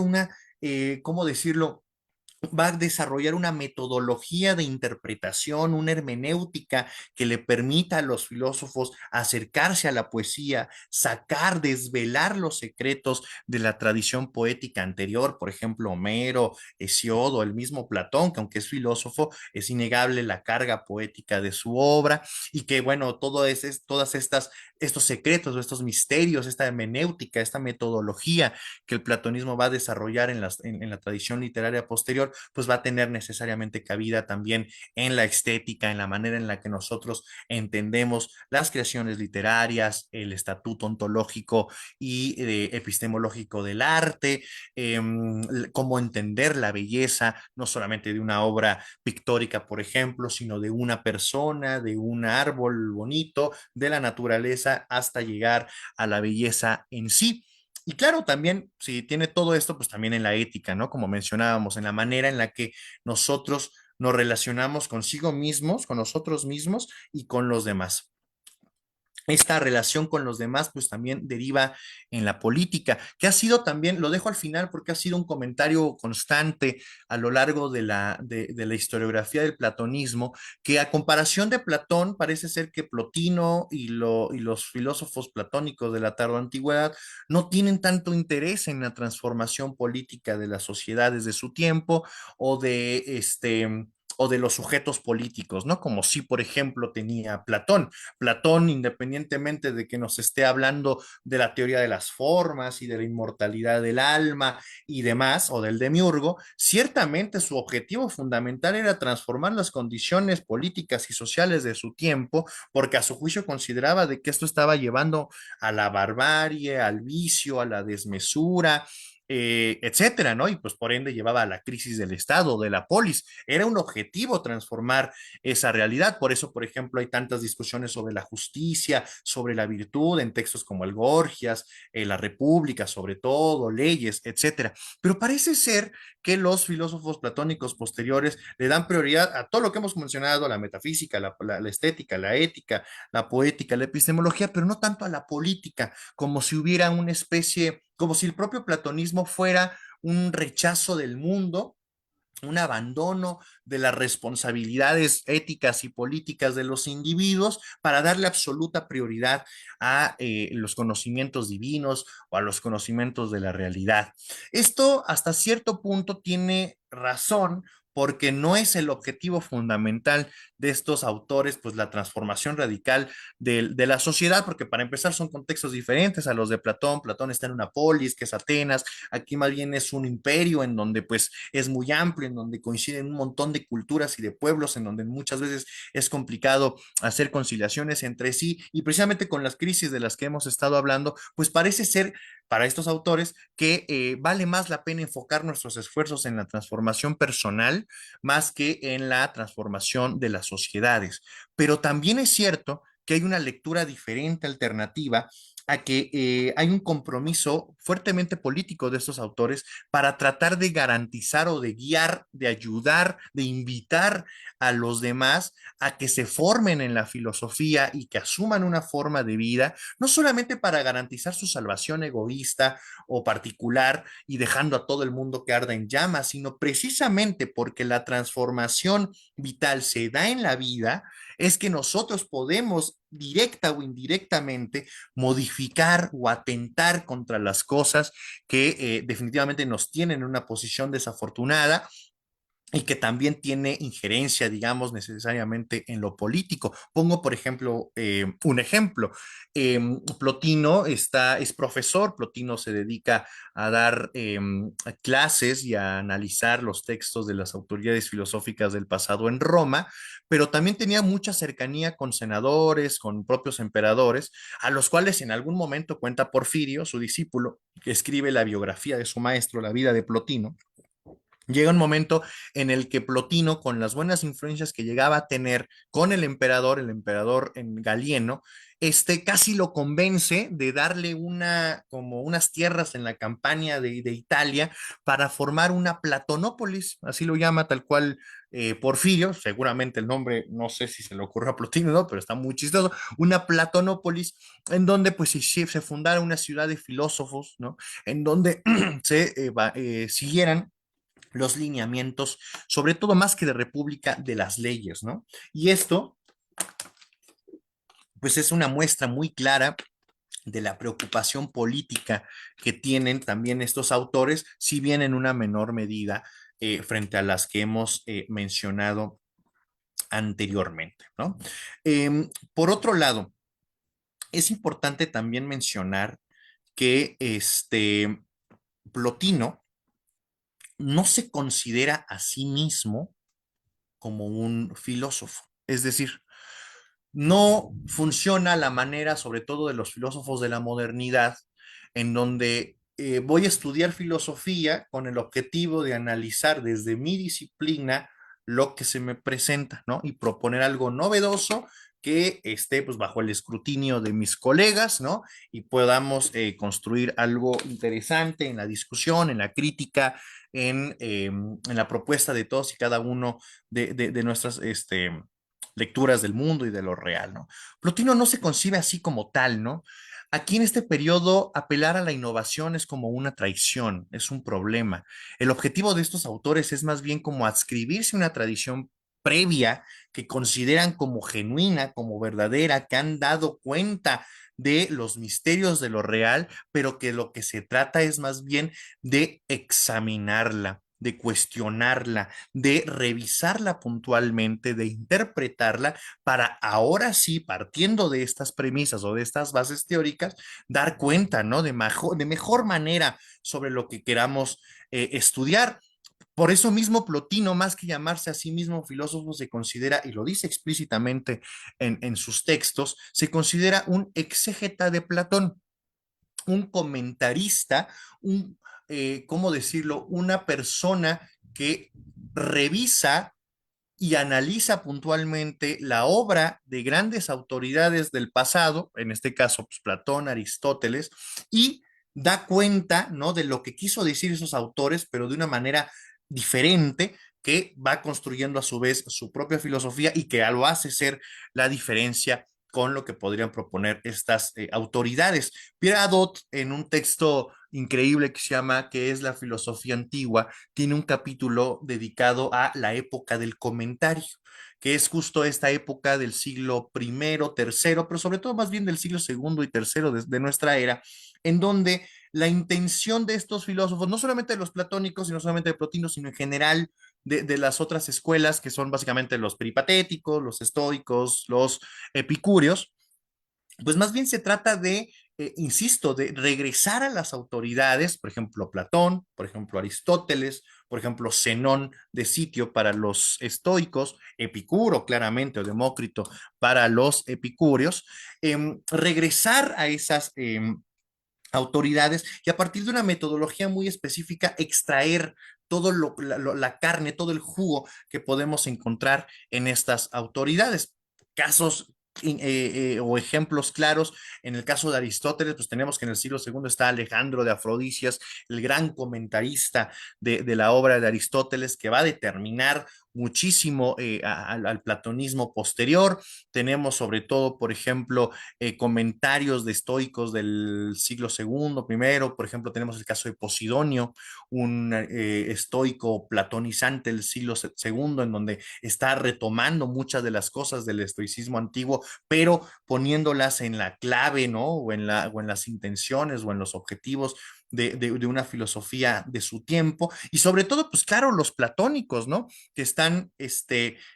¿cómo decirlo? Va a desarrollar una metodología de interpretación, una hermenéutica que le permita a los filósofos acercarse a la poesía, sacar, desvelar los secretos de la tradición poética anterior, por ejemplo, Homero, Hesiodo, el mismo Platón, que aunque es filósofo, es innegable la carga poética de su obra y que, bueno, todas estos secretos o estos misterios, esta hermenéutica, esta metodología que el platonismo va a desarrollar en la tradición literaria posterior, pues va a tener necesariamente cabida también en la estética, en la manera en la que nosotros entendemos las creaciones literarias, el estatuto ontológico y epistemológico del arte, eh, cómo entender la belleza, no solamente de una obra pictórica, por ejemplo, sino de una persona, de un árbol bonito, de la naturaleza, hasta llegar a la belleza en sí. Y claro, también, si tiene todo esto, pues también en la ética, ¿no? Como mencionábamos, en la manera en la que nosotros nos relacionamos consigo mismos, con nosotros mismos y con los demás. Esta relación con los demás, pues también deriva en la política, que ha sido también, lo dejo al final porque ha sido un comentario constante a lo largo de la historiografía del platonismo, que a comparación de Platón, parece ser que Plotino y los filósofos platónicos de la tardoantigüedad no tienen tanto interés en la transformación política de las sociedades de su tiempo o o de los sujetos políticos, ¿no? Como si, por ejemplo, tenía Platón. Platón, independientemente de que nos esté hablando de la teoría de las formas y de la inmortalidad del alma y demás, o del demiurgo, ciertamente su objetivo fundamental era transformar las condiciones políticas y sociales de su tiempo, porque a su juicio consideraba de que esto estaba llevando a la barbarie, al vicio, a la desmesura, etcétera, ¿no? Y pues por ende llevaba a la crisis del Estado, de la polis. Era un objetivo transformar esa realidad. Por eso, por ejemplo, hay tantas discusiones sobre la justicia, sobre la virtud en textos como el Gorgias, la República, sobre todo, leyes, etcétera. Pero parece ser que los filósofos platónicos posteriores le dan prioridad a todo lo que hemos mencionado, la metafísica, la estética, la ética, la poética, la epistemología, pero no tanto a la política, como si hubiera una especie, como si el propio platonismo fuera un rechazo del mundo un abandono de las responsabilidades éticas y políticas de los individuos para darle absoluta prioridad a los conocimientos divinos o a los conocimientos de la realidad. Esto hasta cierto punto tiene razón porque no es el objetivo fundamental de estos autores, pues la transformación radical de la sociedad, porque para empezar son contextos diferentes a los de Platón. Platón está en una polis, que es Atenas, aquí más bien es un imperio en donde pues es muy amplio, en donde coinciden un montón de culturas y de pueblos, en donde muchas veces es complicado hacer conciliaciones entre sí, y precisamente con las crisis de las que hemos estado hablando, pues parece ser para estos autores que vale más la pena enfocar nuestros esfuerzos en la transformación personal más que en la transformación de las sociedades. Pero también es cierto que hay una lectura diferente, alternativa, a que hay un compromiso fuertemente político de estos autores para tratar de garantizar o de guiar, de ayudar, de invitar a los demás a que se formen en la filosofía y que asuman una forma de vida, no solamente para garantizar su salvación egoísta o particular y dejando a todo el mundo que arda en llamas, sino precisamente porque la transformación vital se da en la vida, es que nosotros podemos directa o indirectamente modificar o atentar contra las cosas que definitivamente nos tienen en una posición desafortunada y que también tiene injerencia, digamos, necesariamente en lo político. Pongo, por ejemplo, un ejemplo. Plotino es profesor, Plotino se dedica a dar clases y a analizar los textos de las autoridades filosóficas del pasado en Roma, pero también tenía mucha cercanía con senadores, con propios emperadores, a los cuales en algún momento cuenta Porfirio, su discípulo, que escribe la biografía de su maestro, la vida de Plotino. Llega un momento en el que Plotino, con las buenas influencias que llegaba a tener con el emperador en Galieno, casi lo convence de darle como unas tierras en la campaña de Italia para formar una Platonópolis, así lo llama tal cual Porfirio, seguramente el nombre, no sé si se le ocurrió a Plotino, ¿no? Pero está muy chistoso, una Platonópolis en donde pues se fundara una ciudad de filósofos, ¿no? En donde siguieran los lineamientos, sobre todo más que de república, de las leyes, ¿no? Y esto, pues es una muestra muy clara de la preocupación política que tienen también estos autores, si bien en una menor medida frente a las que hemos mencionado anteriormente, ¿no? Por otro lado, es importante también mencionar que Plotino no se considera a sí mismo como un filósofo. Es decir, no funciona la manera, sobre todo de los filósofos de la modernidad, en donde voy a estudiar filosofía con el objetivo de analizar desde mi disciplina lo que se me presenta, ¿no? Y proponer algo novedoso que esté pues bajo el escrutinio de mis colegas, ¿no? Y podamos construir algo interesante en la discusión, en la crítica, en la propuesta de todos y cada uno de nuestras lecturas del mundo y de lo real, ¿no? Plotino no se concibe así como tal, ¿no? Aquí en este periodo, apelar a la innovación es como una traición, es un problema. El objetivo de estos autores es más bien como adscribirse a una tradición previa que consideran como genuina, como verdadera, que han dado cuenta de los misterios de lo real, pero que lo que se trata es más bien de examinarla, de cuestionarla, de revisarla puntualmente, de interpretarla para ahora sí, partiendo de estas premisas o de estas bases teóricas, dar cuenta, ¿no? De mejor manera sobre lo que queramos estudiar. Por eso mismo Plotino, más que llamarse a sí mismo filósofo, se considera, y lo dice explícitamente en sus textos, se considera un exégeta de Platón, un comentarista, ¿cómo decirlo? Una persona que revisa y analiza puntualmente la obra de grandes autoridades del pasado, en este caso pues, Platón, Aristóteles, y da cuenta, ¿no? De lo que quiso decir esos autores, pero de una manera diferente, que va construyendo a su vez su propia filosofía y que lo hace ser la diferencia con lo que podrían proponer estas autoridades. Pierre Hadot, en un texto increíble que se llama ¿Qué es la filosofía antigua? Tiene un capítulo dedicado a la época del comentario, que es justo esta época del siglo primero, tercero, pero sobre todo más bien del siglo segundo y tercero de nuestra era, en donde la intención de estos filósofos, no solamente de los platónicos, sino solamente de Plotino, sino en general de las otras escuelas, que son básicamente los peripatéticos, los estoicos, los epicúreos, pues más bien se trata de, insisto, de regresar a las autoridades, por ejemplo, Platón, por ejemplo, Aristóteles, por ejemplo, Zenón de Sitio para los estoicos, Epicuro, claramente, o Demócrito para los epicúreos, regresar a esas autoridades y a partir de una metodología muy específica extraer todo la carne, todo el jugo que podemos encontrar en estas autoridades. Casos o ejemplos claros, en el caso de Aristóteles, pues tenemos que en el siglo segundo está Alejandro de Afrodisias, el gran comentarista de la obra de Aristóteles, que va a determinar muchísimo al platonismo posterior. Tenemos sobre todo, por ejemplo, comentarios de estoicos del siglo segundo, primero, por ejemplo, tenemos el caso de Posidonio, un estoico platonizante del siglo segundo, en donde está retomando muchas de las cosas del estoicismo antiguo, pero poniéndolas en la clave, ¿no? O en las intenciones o en los objetivos de una filosofía de su tiempo, y sobre todo, pues claro, los platónicos, ¿no? Que están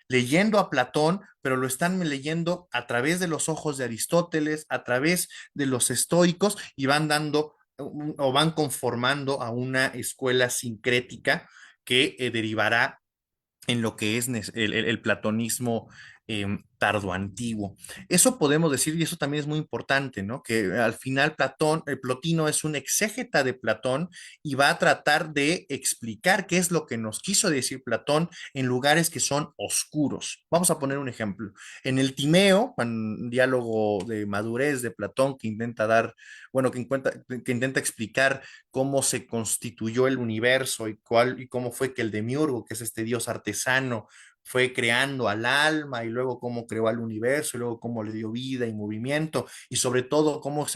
leyendo a Platón, pero lo están leyendo a través de los ojos de Aristóteles, a través de los estoicos, y van dando o van conformando a una escuela sincrética que derivará en lo que es el platonismo tardoantiguo. Eso podemos decir, y eso también es muy importante, ¿no? Que al final Plotino es un exégeta de Platón y va a tratar de explicar qué es lo que nos quiso decir Platón en lugares que son oscuros. Vamos a poner un ejemplo. En el Timeo, un diálogo de madurez de Platón que intenta dar, bueno, que intenta explicar cómo se constituyó el universo y cómo fue que el demiurgo, que es este dios artesano, fue creando al alma y luego cómo creó al universo y luego cómo le dio vida y movimiento y sobre todo cómo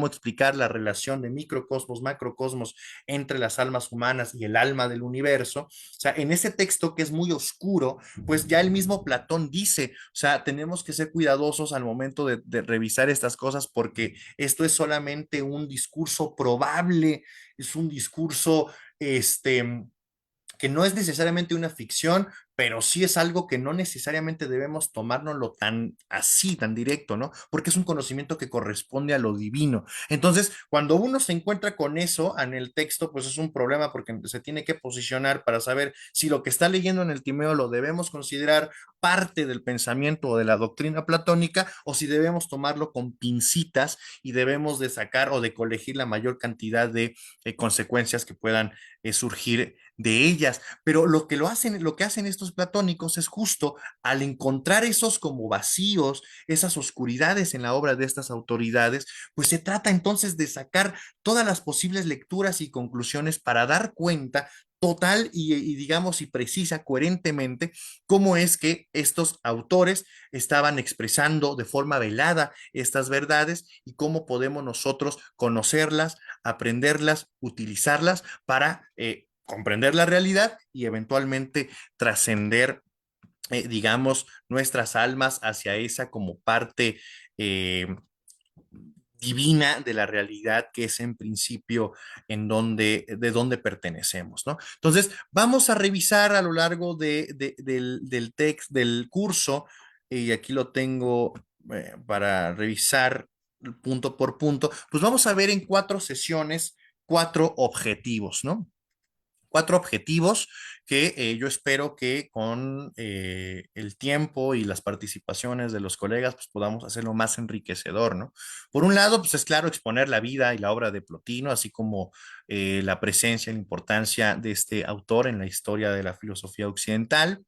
explicar la relación de microcosmos, macrocosmos entre las almas humanas y el alma del universo. O sea, en ese texto que es muy oscuro, pues ya el mismo Platón dice, o sea, tenemos que ser cuidadosos al momento de revisar estas cosas porque esto es solamente un discurso probable, es un discurso que no es necesariamente una ficción, pero sí es algo que no necesariamente debemos tomárnoslo tan así, tan directo, ¿no? Porque es un conocimiento que corresponde a lo divino. Entonces, cuando uno se encuentra con eso en el texto, pues es un problema porque se tiene que posicionar para saber si lo que está leyendo en el Timeo lo debemos considerar parte del pensamiento o de la doctrina platónica o si debemos tomarlo con pincitas y debemos de sacar o de colegir la mayor cantidad de consecuencias que puedan surgir de ellas. Pero lo que hacen estos platónicos es justo al encontrar esos como vacíos, esas oscuridades en la obra de estas autoridades, pues se trata entonces de sacar todas las posibles lecturas y conclusiones para dar cuenta total y digamos y precisa, coherentemente, cómo es que estos autores estaban expresando de forma velada estas verdades y cómo podemos nosotros conocerlas, aprenderlas, utilizarlas para comprender la realidad y eventualmente trascender, digamos, nuestras almas hacia esa como parte divina de la realidad que es en principio de donde pertenecemos, ¿no? Entonces, vamos a revisar a lo largo del text, del curso, y aquí lo tengo para revisar punto por punto, pues vamos a ver en 4 sesiones, 4 objetivos, ¿no? 4 objetivos que yo espero que con el tiempo y las participaciones de los colegas pues podamos hacerlo más enriquecedor, ¿no? Por un lado, pues es claro exponer la vida y la obra de Plotino, así como la presencia y la importancia de este autor en la historia de la filosofía occidental.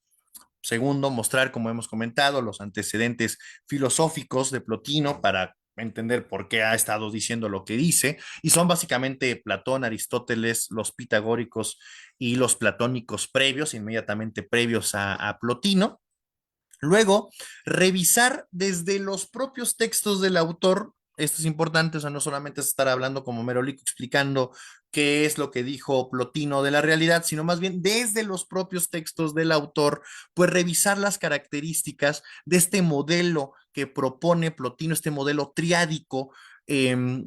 Segundo, mostrar, como hemos comentado, los antecedentes filosóficos de Plotino para entender por qué ha estado diciendo lo que dice, y son básicamente Platón, Aristóteles, los pitagóricos y los platónicos previos, inmediatamente previos a Plotino. Luego, revisar desde los propios textos del autor esto es importante, o sea, no solamente es estar hablando como Merolico explicando qué es lo que dijo Plotino de la realidad, sino más bien desde los propios textos del autor, pues revisar las características de este modelo que propone Plotino, este modelo triádico, eh,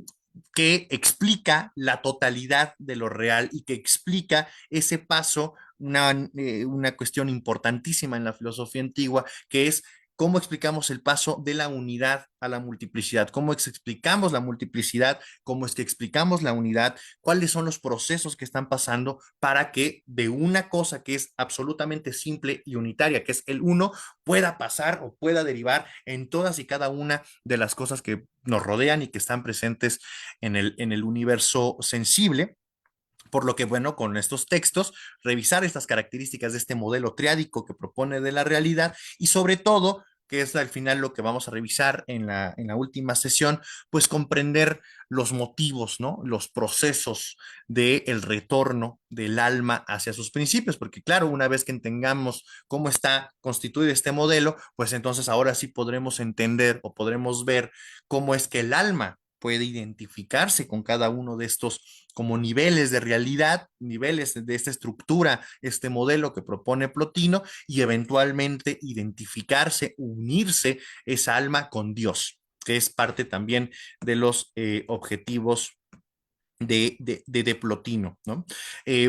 que explica la totalidad de lo real y que explica ese paso, una cuestión importantísima en la filosofía antigua, que es cómo explicamos el paso de la unidad a la multiplicidad, cómo explicamos la multiplicidad, cómo es que explicamos la unidad, cuáles son los procesos que están pasando para que de una cosa que es absolutamente simple y unitaria, que es el uno, pueda pasar o pueda derivar en todas y cada una de las cosas que nos rodean y que están presentes en el universo sensible. Por lo que, bueno, con estos textos, revisar estas características de este modelo triádico que propone de la realidad y sobre todo, que es al final lo que vamos a revisar en la última sesión, pues comprender los motivos, ¿no? Los procesos del de retorno del alma hacia sus principios, porque claro, una vez que entendamos cómo está constituido este modelo, pues entonces ahora sí podremos entender o podremos ver cómo es que el alma puede identificarse con cada uno de estos como niveles de realidad, niveles de esta estructura, este modelo que propone Plotino y eventualmente identificarse, unirse esa alma con Dios, que es parte también de los objetivos de Plotino, ¿no?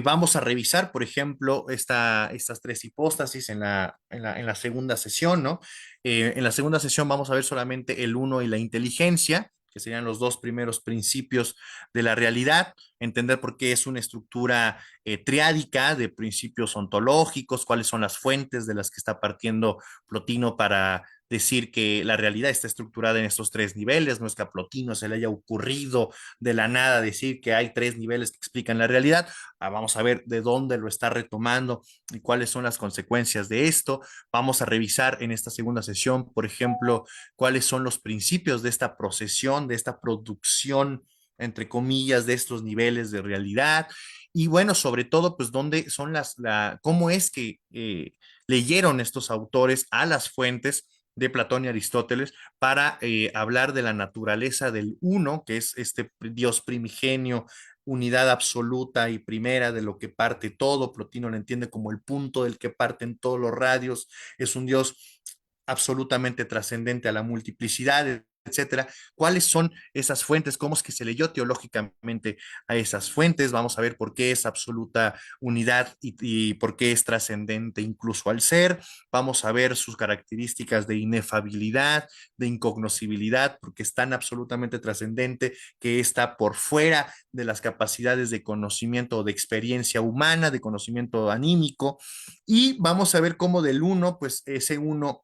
Vamos a revisar, por ejemplo, estas tres hipóstasis en la segunda sesión, ¿no? En la segunda sesión vamos a ver solamente el uno y la inteligencia, que serían los dos primeros principios de la realidad, entender por qué es una estructura triádica de principios ontológicos, cuáles son las fuentes de las que está partiendo Plotino para decir que la realidad está estructurada en estos tres niveles, no es que a Plotino se le haya ocurrido de la nada decir que hay tres niveles que explican la realidad. Vamos a ver de dónde lo está retomando y cuáles son las consecuencias de esto. Vamos a revisar en esta segunda sesión, por ejemplo, cuáles son los principios de esta procesión, de esta producción, entre comillas, de estos niveles de realidad. Y bueno, sobre todo, pues, dónde son cómo es que leyeron estos autores a las fuentes de Platón y Aristóteles para hablar de la naturaleza del uno, que es este Dios primigenio, unidad absoluta y primera de lo que parte todo. Plotino lo entiende como el punto del que parten todos los radios. Es un Dios absolutamente trascendente a la multiplicidad, etcétera. ¿Cuáles son esas fuentes? ¿Cómo es que se leyó teológicamente a esas fuentes? Vamos a ver por qué es absoluta unidad y por qué es trascendente incluso al ser. Vamos a ver sus características de inefabilidad, de incognoscibilidad, porque es tan absolutamente trascendente que está por fuera de las capacidades de conocimiento o de experiencia humana, de conocimiento anímico. Y vamos a ver cómo del uno, pues ese uno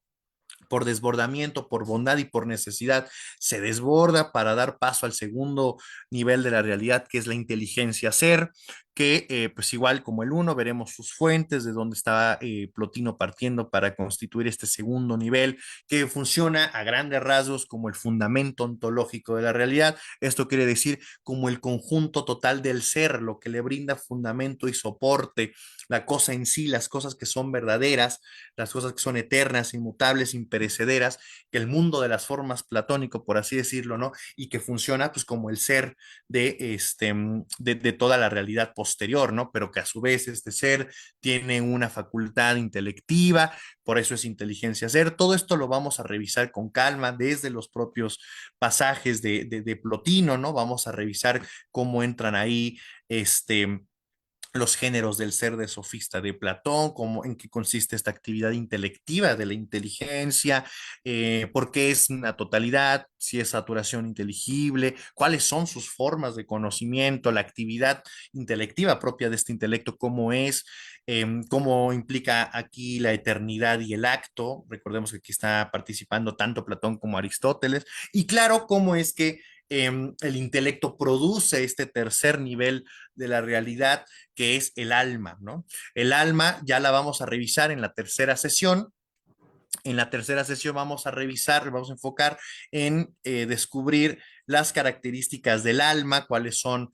por desbordamiento, por bondad y por necesidad, se desborda para dar paso al segundo nivel de la realidad, que es la inteligencia ser, que pues igual como el uno, veremos sus fuentes, de dónde está Plotino partiendo para constituir este segundo nivel, que funciona a grandes rasgos como el fundamento ontológico de la realidad. Esto quiere decir como el conjunto total del ser, lo que le brinda fundamento y soporte, la cosa en sí, las cosas que son verdaderas, las cosas que son eternas, inmutables, imperecederas, que el mundo de las formas platónico, por así decirlo, ¿no? Y que funciona pues como el ser de toda la realidad posterior, ¿no? Pero que a su vez este ser tiene una facultad intelectiva, por eso es inteligencia ser. Todo esto lo vamos a revisar con calma desde los propios pasajes de Plotino, ¿no? Vamos a revisar cómo entran ahí, los géneros del ser de sofista de Platón, cómo, en qué consiste esta actividad intelectiva de la inteligencia, por qué es una totalidad, si es saturación inteligible, cuáles son sus formas de conocimiento, la actividad intelectiva propia de este intelecto, cómo es, cómo implica aquí la eternidad y el acto. Recordemos que aquí está participando tanto Platón como Aristóteles, y claro, cómo es que el intelecto produce este tercer nivel de la realidad que es el alma, ¿no? El alma ya la vamos a revisar en la tercera sesión. En la tercera sesión vamos a revisar, vamos a enfocar en descubrir las características del alma, cuáles son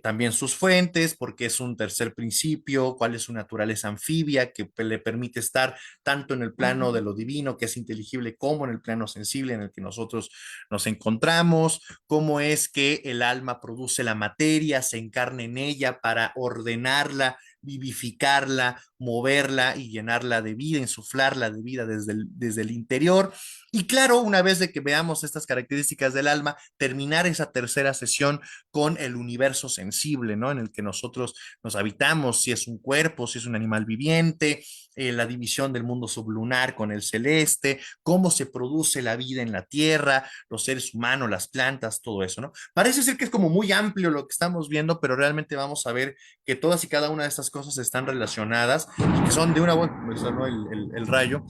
también sus fuentes, porque es un tercer principio, cuál es su naturaleza anfibia, que le permite estar tanto en el plano de Ujú. lo divino, que es inteligible, como en el plano sensible en el que nosotros nos encontramos, cómo es que el alma produce la materia, se encarna en ella para ordenarla, vivificarla, moverla y llenarla de vida, insuflarla de vida desde el interior. Y claro, una vez de que veamos estas características del alma, terminar esa tercera sesión con el universo sensible, ¿no? En el que nosotros nos habitamos, si es un cuerpo, si es un animal viviente, la división del mundo sublunar con el celeste, cómo se produce la vida en la Tierra, los seres humanos, las plantas, todo eso, ¿no? Parece ser que es como muy amplio lo que estamos viendo, pero realmente vamos a ver que todas y cada una de estas cosas están relacionadas y que son de una buena, me sonó el rayo,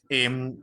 eh,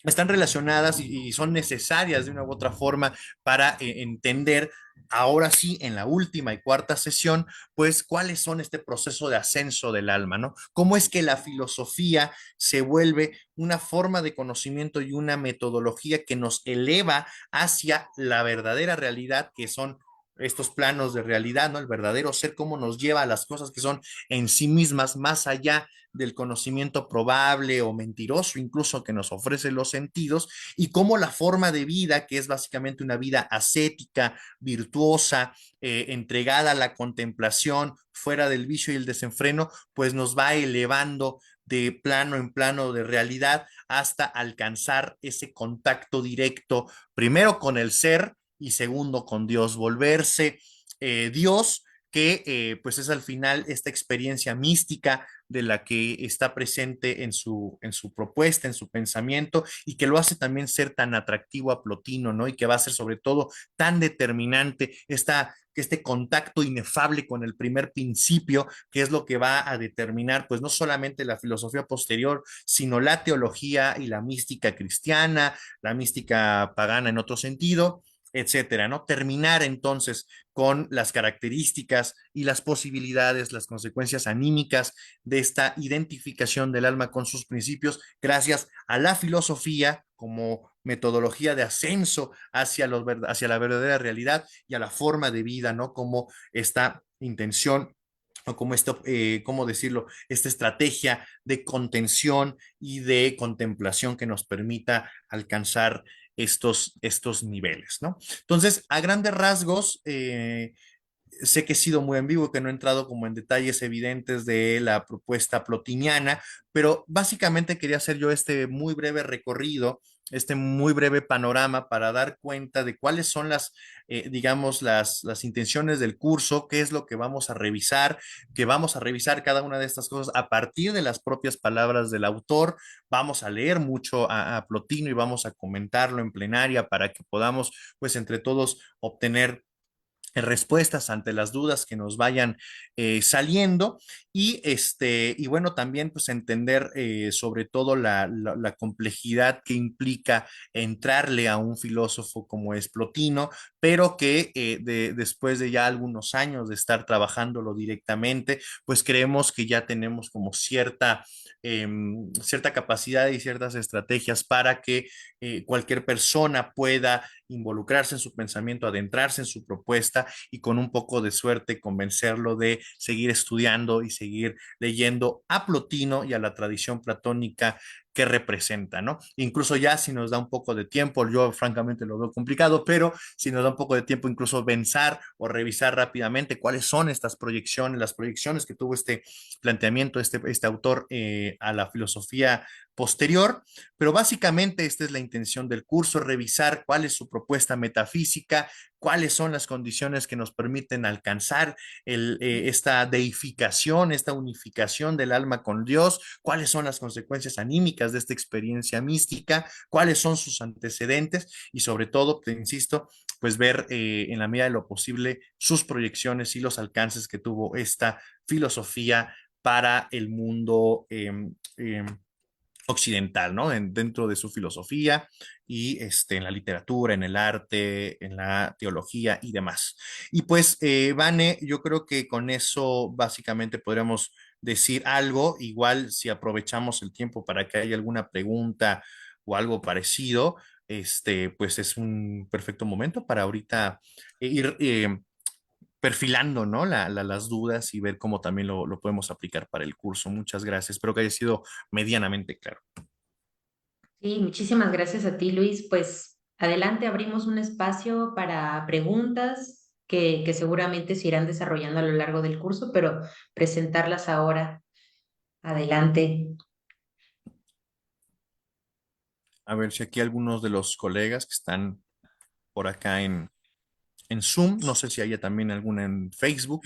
están relacionadas y son necesarias de una u otra forma para entender ahora sí en la última y cuarta sesión, pues cuáles son este proceso de ascenso del alma, ¿no? Cómo es que la filosofía se vuelve una forma de conocimiento y una metodología que nos eleva hacia la verdadera realidad que son estos planos de realidad, ¿no? El verdadero ser, cómo nos lleva a las cosas que son en sí mismas más allá del conocimiento probable o mentiroso incluso que nos ofrecen los sentidos y cómo la forma de vida, que es básicamente una vida ascética, virtuosa, entregada a la contemplación, fuera del vicio y el desenfreno, pues nos va elevando de plano en plano de realidad hasta alcanzar ese contacto directo, primero con el ser y segundo con Dios, volverse Dios que pues es al final esta experiencia mística de la que está presente en su propuesta, en su pensamiento, y que lo hace también ser tan atractivo a Plotino, ¿no? Y que va a ser sobre todo tan determinante este contacto inefable con el primer principio, que es lo que va a determinar, pues no solamente la filosofía posterior, sino la teología y la mística cristiana, la mística pagana en otro sentido, etcétera, ¿no? Terminar entonces con las características y las posibilidades, las consecuencias anímicas de esta identificación del alma con sus principios gracias a la filosofía como metodología de ascenso hacia la verdadera realidad y a la forma de vida, ¿no? Como esta intención o como esto, ¿cómo decirlo? Esta estrategia de contención y de contemplación que nos permita alcanzar estos niveles, ¿no? Entonces, a grandes rasgos, sé que he sido muy ambiguo, que no he entrado como en detalles evidentes de la propuesta plotiniana, pero básicamente quería hacer yo este muy breve recorrido, este muy breve panorama para dar cuenta de cuáles son digamos, las intenciones del curso, qué es lo que vamos a revisar cada una de estas cosas a partir de las propias palabras del autor. Vamos a leer mucho a Plotino y vamos a comentarlo en plenaria para que podamos, pues, entre todos obtener respuestas ante las dudas que nos vayan saliendo y bueno, también pues entender sobre todo la complejidad que implica entrarle a un filósofo como es Plotino, pero que después de ya algunos años de estar trabajándolo directamente, pues creemos que ya tenemos como cierta capacidad y ciertas estrategias para que cualquier persona pueda involucrarse en su pensamiento, adentrarse en su propuesta y con un poco de suerte convencerlo de seguir estudiando y seguir leyendo a Plotino y a la tradición platónica que representa, ¿no? Incluso ya si nos da un poco de tiempo, yo francamente lo veo complicado, pero si nos da un poco de tiempo, incluso pensar o revisar rápidamente cuáles son estas proyecciones, las proyecciones que tuvo este planteamiento, este autor a la filosofía posterior, pero básicamente esta es la intención del curso, revisar cuál es su propuesta metafísica, cuáles son las condiciones que nos permiten alcanzar esta deificación, esta unificación del alma con Dios, cuáles son las consecuencias anímicas de esta experiencia mística, cuáles son sus antecedentes y sobre todo, te insisto, pues ver en la medida de lo posible sus proyecciones y los alcances que tuvo esta filosofía para el mundo occidental, ¿no? Dentro de su filosofía y en la literatura, en el arte, en la teología y demás. Y pues, Vane, yo creo que con eso básicamente podríamos decir algo, igual si aprovechamos el tiempo para que haya alguna pregunta o algo parecido, pues es un perfecto momento para ahorita ir perfilando, ¿no? Las dudas y ver cómo también lo podemos aplicar para el curso. Muchas gracias. Espero que haya sido medianamente claro. Sí, muchísimas gracias a ti, Luis. Pues adelante, abrimos un espacio para preguntas que seguramente se irán desarrollando a lo largo del curso, pero presentarlas ahora. Adelante. A ver si aquí algunos de los colegas que están por acá en Zoom, no sé si haya también alguna en Facebook.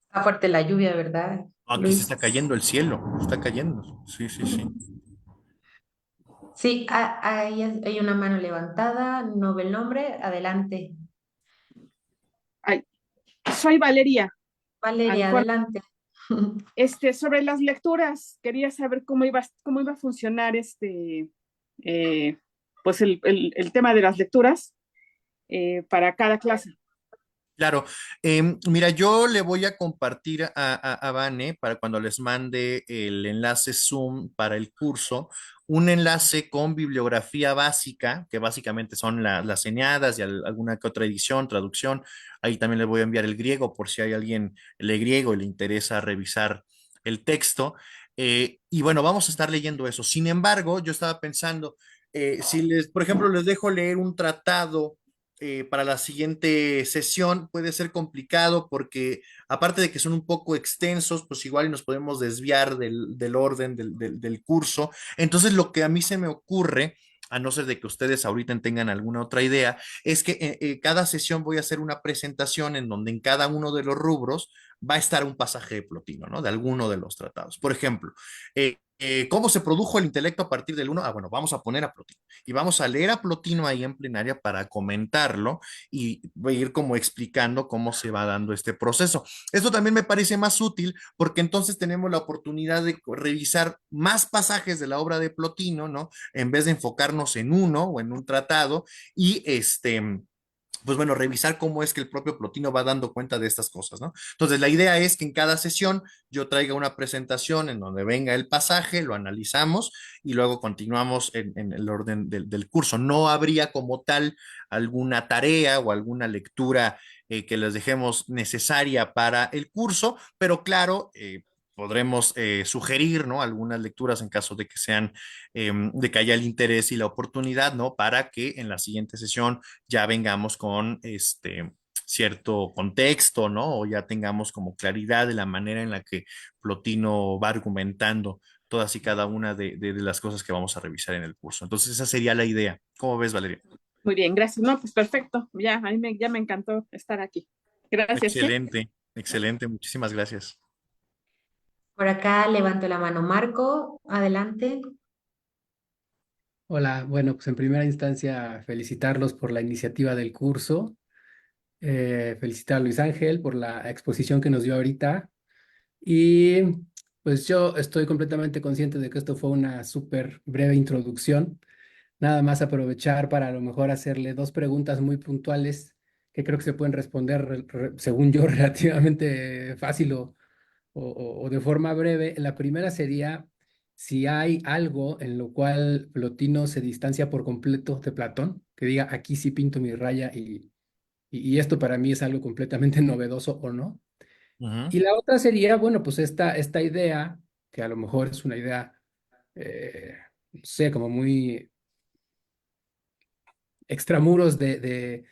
Está fuerte la lluvia, ¿verdad, Aquí se Luis? está cayendo el cielo, está cayendo. Sí, sí, sí. Sí, hay una mano levantada, no ve el nombre. Adelante. Ay, soy Valeria Valeria, Ancona. adelante. Sobre las lecturas, quería saber cómo iba a funcionar eh, pues el tema de las lecturas para cada clase. Claro, mira, yo le voy a compartir a Vane para cuando les mande el enlace Zoom para el curso, un enlace con bibliografía básica, que básicamente son las eneadas y alguna que otra edición, traducción. Ahí también les voy a enviar el griego por si hay alguien lee griego y le interesa revisar el texto. Y bueno, vamos a estar leyendo eso. Sin embargo, yo estaba pensando, si les, por ejemplo, les dejo leer un tratado para la siguiente sesión puede ser complicado porque aparte de que son un poco extensos, pues igual nos podemos desviar del orden del curso. Entonces lo que a mí se me ocurre, a no ser de que ustedes ahorita tengan alguna otra idea, es que cada sesión voy a hacer una presentación en donde en cada uno de los rubros va a estar un pasaje de Plotino, ¿no? De alguno de los tratados. Por ejemplo, ¿cómo se produjo el intelecto a partir del uno? Ah, bueno, vamos a poner a Plotino y vamos a leer a Plotino ahí en plenaria para comentarlo y ir como explicando cómo se va dando este proceso. Esto también me parece más útil porque entonces tenemos la oportunidad de revisar más pasajes de la obra de Plotino, ¿no? En vez de enfocarnos en uno o en un tratado y pues bueno, revisar cómo es que el propio Plotino va dando cuenta de estas cosas, ¿no? Entonces, la idea es que en cada sesión yo traiga una presentación en donde venga el pasaje, lo analizamos y luego continuamos en el orden del curso. No habría como tal alguna tarea o alguna lectura que les dejemos necesaria para el curso, pero claro, podremos sugerir, ¿no? Algunas lecturas en caso de que sean, de que haya el interés y la oportunidad, ¿no? Para que en la siguiente sesión ya vengamos con cierto contexto, ¿no? O ya tengamos como claridad de la manera en la que Plotino va argumentando todas y cada una de las cosas que vamos a revisar en el curso. Entonces, esa sería la idea. ¿Cómo ves, Valeria? Muy bien, gracias. No, pues perfecto. Ya me encantó estar aquí. Gracias, ¿eh? Excelente, excelente. Muchísimas gracias. Por acá levanto la mano. Marco, adelante. Hola, bueno, pues en primera instancia felicitarlos por la iniciativa del curso, felicitar a Luis Ángel por la exposición que nos dio ahorita y pues yo estoy completamente consciente de que esto fue una súper breve introducción, nada más aprovechar para a lo mejor hacerle dos preguntas muy puntuales que creo que se pueden responder, según yo, relativamente fácil o de forma breve. La primera sería si hay algo en lo cual Plotino se distancia por completo de Platón, que diga aquí sí pinto mi raya y esto para mí es algo completamente novedoso o no. Ujú. Y la otra sería, bueno, pues esta idea, que a lo mejor es una idea, no sé, como muy extramuros de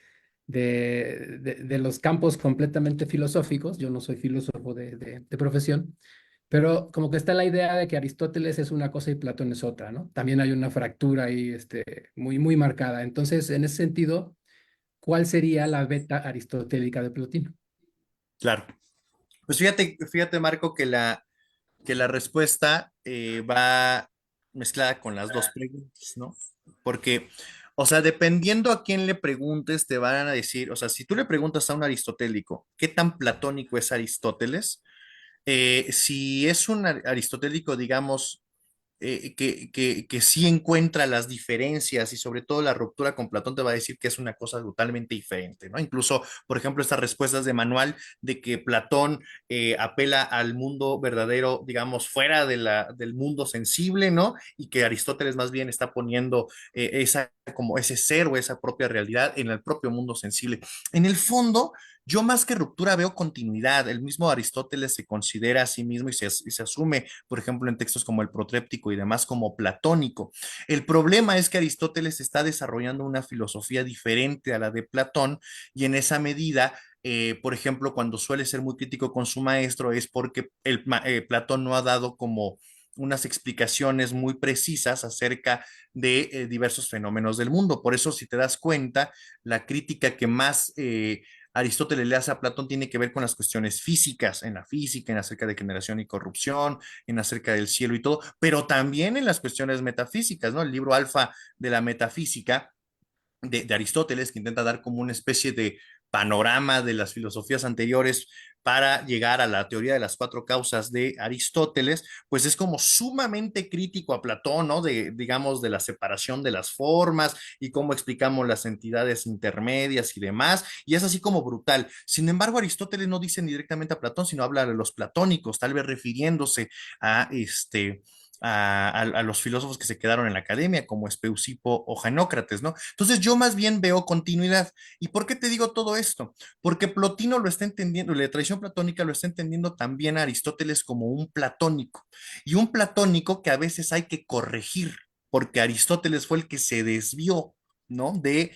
los campos completamente filosóficos. Yo no soy filósofo de profesión, pero como que está la idea de que Aristóteles es una cosa y Platón es otra, ¿no? También hay una fractura ahí, muy, muy marcada. Entonces, en ese sentido, ¿cuál sería la beta aristotélica de Plotino? Claro. Pues fíjate, Marco, que la respuesta va mezclada con las dos preguntas, ¿no? Porque, o sea, dependiendo a quién le preguntes, te van a decir, o sea, si tú le preguntas a un aristotélico, ¿qué tan platónico es Aristóteles? Si es un aristotélico, digamos, que sí encuentra las diferencias y sobre todo la ruptura con Platón te va a decir que es una cosa totalmente diferente, ¿no? Incluso, por ejemplo, estas respuestas de Manual de que Platón apela al mundo verdadero, digamos, fuera de del mundo sensible, ¿no? Y que Aristóteles más bien está poniendo como ese ser o esa propia realidad en el propio mundo sensible. En el fondo, yo más que ruptura veo continuidad. El mismo Aristóteles se considera a sí mismo y se asume, por ejemplo, en textos como el Protréptico y demás, como platónico. El problema es que Aristóteles está desarrollando una filosofía diferente a la de Platón y en esa medida por ejemplo, cuando suele ser muy crítico con su maestro es porque Platón no ha dado como unas explicaciones muy precisas acerca de diversos fenómenos del mundo. Por eso, si te das cuenta, la crítica que más Aristóteles le hace a Platón tiene que ver con las cuestiones físicas, en la física, en acerca de generación y corrupción, en acerca del cielo y todo, pero también en las cuestiones metafísicas, ¿no? El libro Alfa de la Metafísica de Aristóteles, que intenta dar como una especie de panorama de las filosofías anteriores para llegar a la teoría de las cuatro causas de Aristóteles, pues es como sumamente crítico a Platón, ¿no? Digamos, de la separación de las formas y cómo explicamos las entidades intermedias y demás, y es así como brutal. Sin embargo, Aristóteles no dice ni directamente a Platón, sino habla de los platónicos, tal vez refiriéndose a los filósofos que se quedaron en la academia, como Espeusipo o Janócrates, ¿no? Entonces yo más bien veo continuidad. ¿Y por qué te digo todo esto? Porque Plotino lo está entendiendo, la tradición platónica lo está entendiendo también a Aristóteles como un platónico, y un platónico que a veces hay que corregir, porque Aristóteles fue el que se desvió, ¿no? De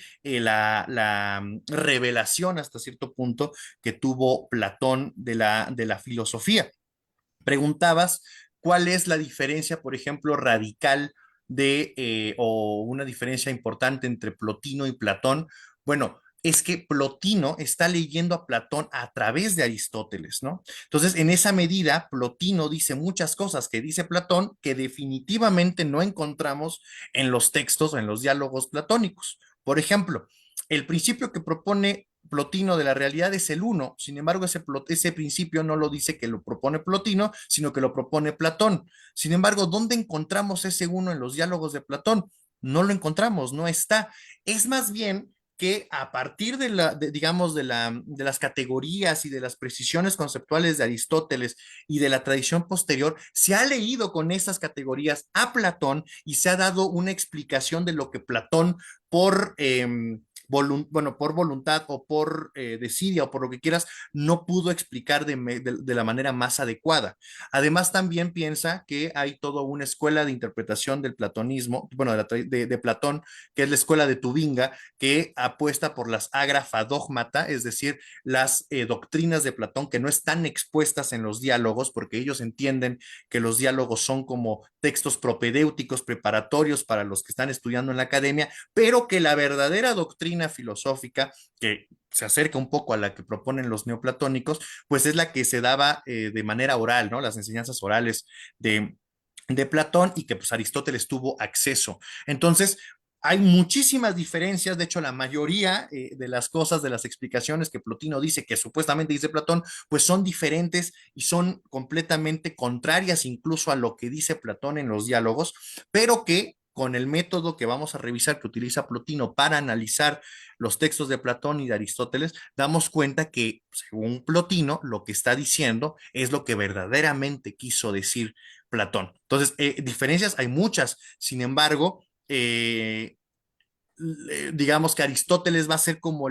revelación hasta cierto punto que tuvo Platón de la filosofía. Preguntabas cuál es la diferencia, por ejemplo, radical o una diferencia importante entre Plotino y Platón. Bueno, es que Plotino está leyendo a Platón a través de Aristóteles, ¿no? Entonces, en esa medida, Plotino dice muchas cosas que dice Platón que definitivamente no encontramos en los textos o en los diálogos platónicos. Por ejemplo, el principio que propone Plotino de la realidad es el uno. Sin embargo, ese principio no lo dice que lo propone Plotino, sino que lo propone Platón. Sin embargo, ¿dónde encontramos ese uno en los diálogos de Platón? No lo encontramos, no está. Es más bien que a partir digamos, de las categorías y de las precisiones conceptuales de Aristóteles y de la tradición posterior, se ha leído con esas categorías a Platón y se ha dado una explicación de lo que Platón por bueno, por voluntad o por desidia o por lo que quieras, no pudo explicar de la manera más adecuada. Además, también piensa que hay toda una escuela de interpretación del platonismo, bueno, de Platón, que es la escuela de Tubinga, que apuesta por las agrafa dogmata, es decir, las doctrinas de Platón que no están expuestas en los diálogos, porque ellos entienden que los diálogos son como textos propedéuticos preparatorios para los que están estudiando en la academia, pero que la verdadera doctrina filosófica, que se acerca un poco a la que proponen los neoplatónicos, pues es la que se daba de manera oral, ¿no? Las enseñanzas orales de Platón y que pues Aristóteles tuvo acceso. Entonces, hay muchísimas diferencias, de hecho la mayoría de las cosas, de las explicaciones que Plotino dice, que supuestamente dice Platón, pues son diferentes y son completamente contrarias incluso a lo que dice Platón en los diálogos, pero que con el método que vamos a revisar que utiliza Plotino para analizar los textos de Platón y de Aristóteles, damos cuenta que según Plotino lo que está diciendo es lo que verdaderamente quiso decir Platón. Entonces, diferencias hay muchas, sin embargo, digamos que Aristóteles va a ser como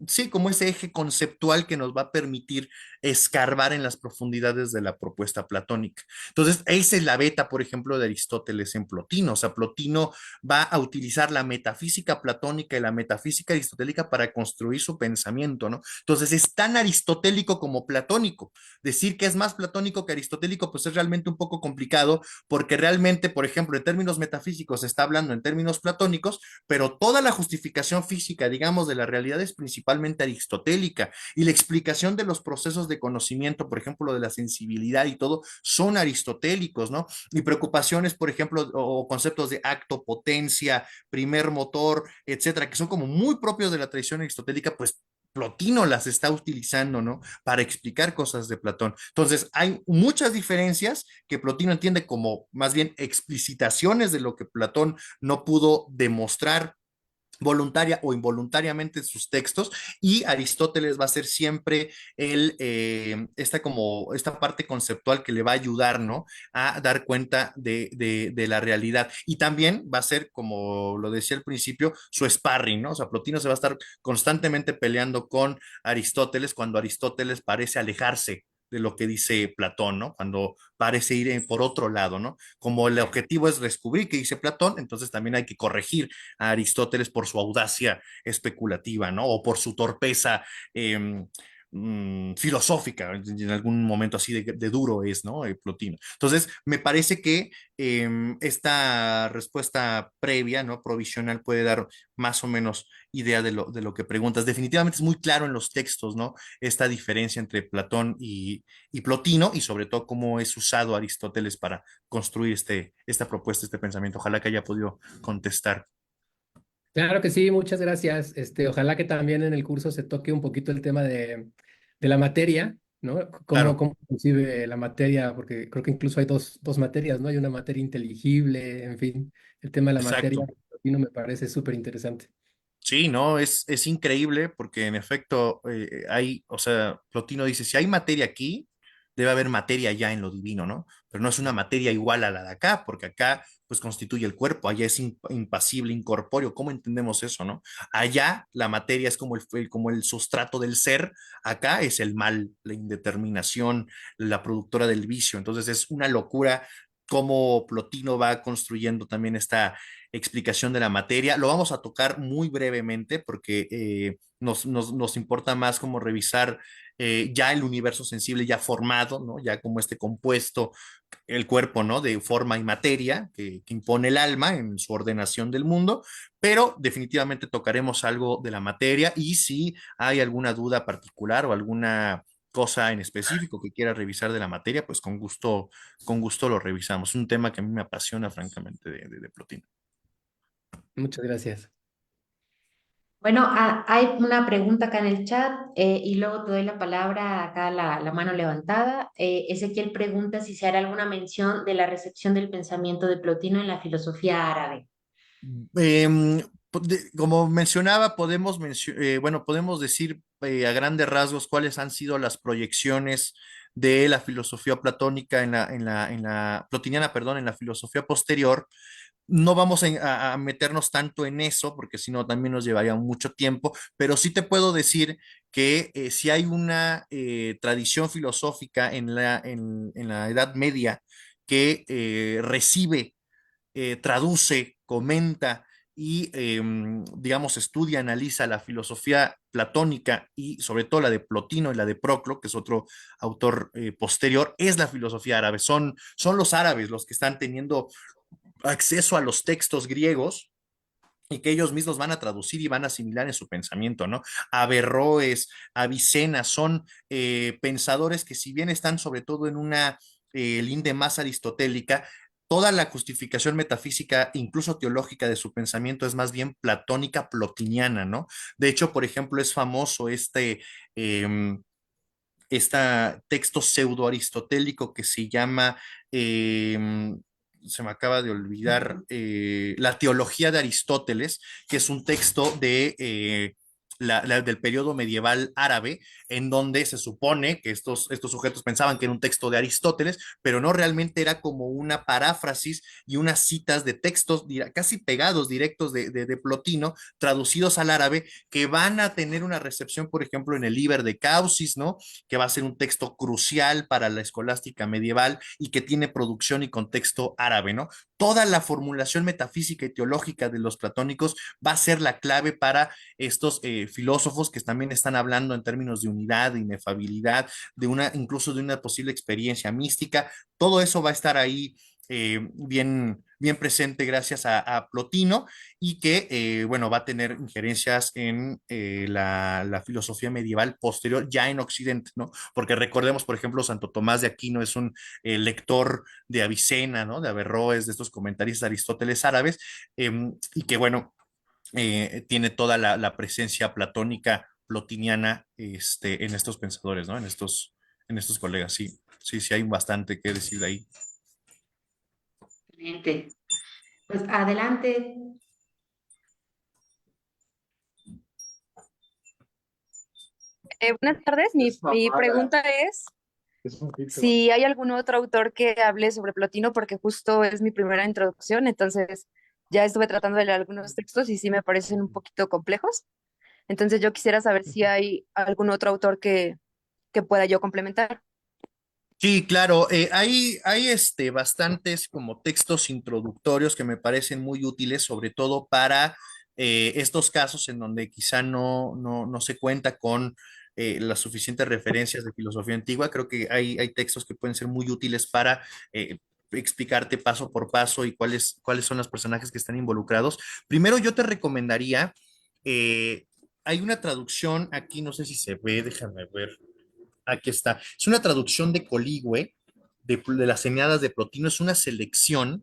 sí, como ese eje conceptual que nos va a permitir escarbar en las profundidades de la propuesta platónica. Entonces, esa es la beta, por ejemplo, de Aristóteles en Plotino. O sea, Plotino va a utilizar la metafísica platónica y la metafísica aristotélica para construir su pensamiento, ¿no? Entonces, es tan aristotélico como platónico. Decir que es más platónico que aristotélico, pues es realmente un poco complicado, porque realmente, por ejemplo, en términos metafísicos se está hablando en términos platónicos, pero toda la justificación física, digamos, de la realidad es principalmente aristotélica, y la explicación de los procesos de conocimiento, por ejemplo, de la sensibilidad y todo, son aristotélicos, ¿no? Y preocupaciones, por ejemplo, o conceptos de acto, potencia, primer motor, etcétera, que son como muy propios de la tradición aristotélica, pues Plotino las está utilizando, ¿no? Para explicar cosas de Platón. Entonces, hay muchas diferencias que Plotino entiende como más bien explicitaciones de lo que Platón no pudo demostrar voluntaria o involuntariamente en sus textos, y Aristóteles va a ser siempre esta parte conceptual que le va a ayudar, ¿no? A dar cuenta de la realidad. Y también va a ser, como lo decía al principio, su sparring, ¿no? O sea, Plotino se va a estar constantemente peleando con Aristóteles cuando Aristóteles parece alejarse de lo que dice Platón, ¿no? Cuando parece ir por otro lado, ¿no? Como el objetivo es descubrir qué dice Platón, entonces también hay que corregir a Aristóteles por su audacia especulativa, ¿no? O por su torpeza filosófica, en algún momento así de duro es, ¿no? Plotino. Entonces, me parece que esta respuesta previa, ¿no? Provisional puede dar más o menos idea de lo que preguntas. Definitivamente es muy claro en los textos, ¿no? Esta diferencia entre Platón y Plotino, y sobre todo cómo es usado Aristóteles para construir esta propuesta, este pensamiento. Ojalá que haya podido contestar. Claro que sí, muchas gracias. Ojalá que también en el curso se toque un poquito el tema de la materia, ¿no? Claro, Cómo concibe la materia, porque creo que incluso hay dos materias, ¿no? Hay una materia inteligible, en fin, el tema de la materia, exacto. no me parece súper interesante. Sí, no, es increíble porque en efecto o sea, Plotino dice, si hay materia aquí, debe haber materia ya en lo divino, ¿no? Pero no es una materia igual a la de acá, porque acá pues constituye el cuerpo, allá es impasible, incorpóreo. ¿Cómo entendemos eso, no? Allá la materia es como el sustrato del ser, acá es el mal, la indeterminación, la productora del vicio. Entonces es una locura cómo Plotino va construyendo también esta explicación de la materia. Lo vamos a tocar muy brevemente porque nos importa más como revisar ya el universo sensible ya formado, ¿no? Ya como este compuesto, el cuerpo, ¿no? De forma y materia que impone el alma en su ordenación del mundo, pero definitivamente tocaremos algo de la materia, y si hay alguna duda particular o alguna cosa en específico que quiera revisar de la materia, pues con gusto lo revisamos. Es un tema que a mí me apasiona francamente de Plotino. Muchas gracias. Bueno, hay una pregunta acá en el chat y luego te doy la palabra, acá la mano levantada. Ezequiel pregunta si se hará alguna mención de la recepción del pensamiento de Plotino en la filosofía árabe. Eh, Como mencionaba, bueno, podemos decir a grandes rasgos cuáles han sido las proyecciones de la filosofía platónica plotiniana, perdón, en la filosofía posterior. No vamos a meternos tanto en eso, porque si no también nos llevaría mucho tiempo, pero sí te puedo decir que si hay una tradición filosófica en la Edad Media que recibe, traduce, comenta y, digamos, estudia, analiza la filosofía platónica y sobre todo la de Plotino y la de Proclo, que es otro autor posterior, es la filosofía árabe. Son los árabes los que están teniendo acceso a los textos griegos y que ellos mismos van a traducir y van a asimilar en su pensamiento, ¿no? Averroes, Avicena, son pensadores que si bien están sobre todo en una linde más aristotélica, toda la justificación metafísica, incluso teológica de su pensamiento es más bien platónica, plotiniana, ¿no? De hecho, por ejemplo, es famoso este texto pseudo-aristotélico que se llama, se me acaba de olvidar, La teología de Aristóteles, que es un texto del periodo medieval árabe, en donde se supone que estos sujetos pensaban que era un texto de Aristóteles, pero no, realmente era como una paráfrasis y unas citas de textos casi pegados directos de Plotino, traducidos al árabe, que van a tener una recepción, por ejemplo, en el Liber de Causis, ¿no? Que va a ser un texto crucial para la escolástica medieval y que tiene producción y contexto árabe, ¿no? Toda la formulación metafísica y teológica de los platónicos va a ser la clave para estos filósofos que también están hablando en términos de unidad, de inefabilidad, incluso de una posible experiencia mística. Todo eso va a estar ahí bien presente gracias a Plotino, y que, bueno, va a tener injerencias en la filosofía medieval posterior ya en Occidente, ¿no? Porque recordemos, por ejemplo, Santo Tomás de Aquino es un lector de Avicena, ¿no? De Averroes, de estos comentarios de Aristóteles árabes, y que, bueno, tiene toda la presencia platónica plotiniana en estos pensadores, ¿no? En estos colegas, sí, sí, sí hay bastante que decir de ahí. Excelente. Pues adelante. Buenas tardes, mi pregunta es si hay algún otro autor que hable sobre Plotino, porque justo es mi primera introducción, entonces ya estuve tratando de leer algunos textos y sí me parecen un poquito complejos. Entonces yo quisiera saber si hay algún otro autor que pueda yo complementar. Sí, claro, hay bastantes como textos introductorios que me parecen muy útiles, sobre todo para estos casos en donde quizá no se cuenta con las suficientes referencias de filosofía antigua. Creo que hay textos que pueden ser muy útiles para explicarte paso por paso y cuáles son los personajes que están involucrados. Primero, yo te recomendaría, eh, hay una traducción aquí, no sé si se ve, déjame ver. Aquí está. Es una traducción de Coligüe, de las Eneadas de Plotino. Es una selección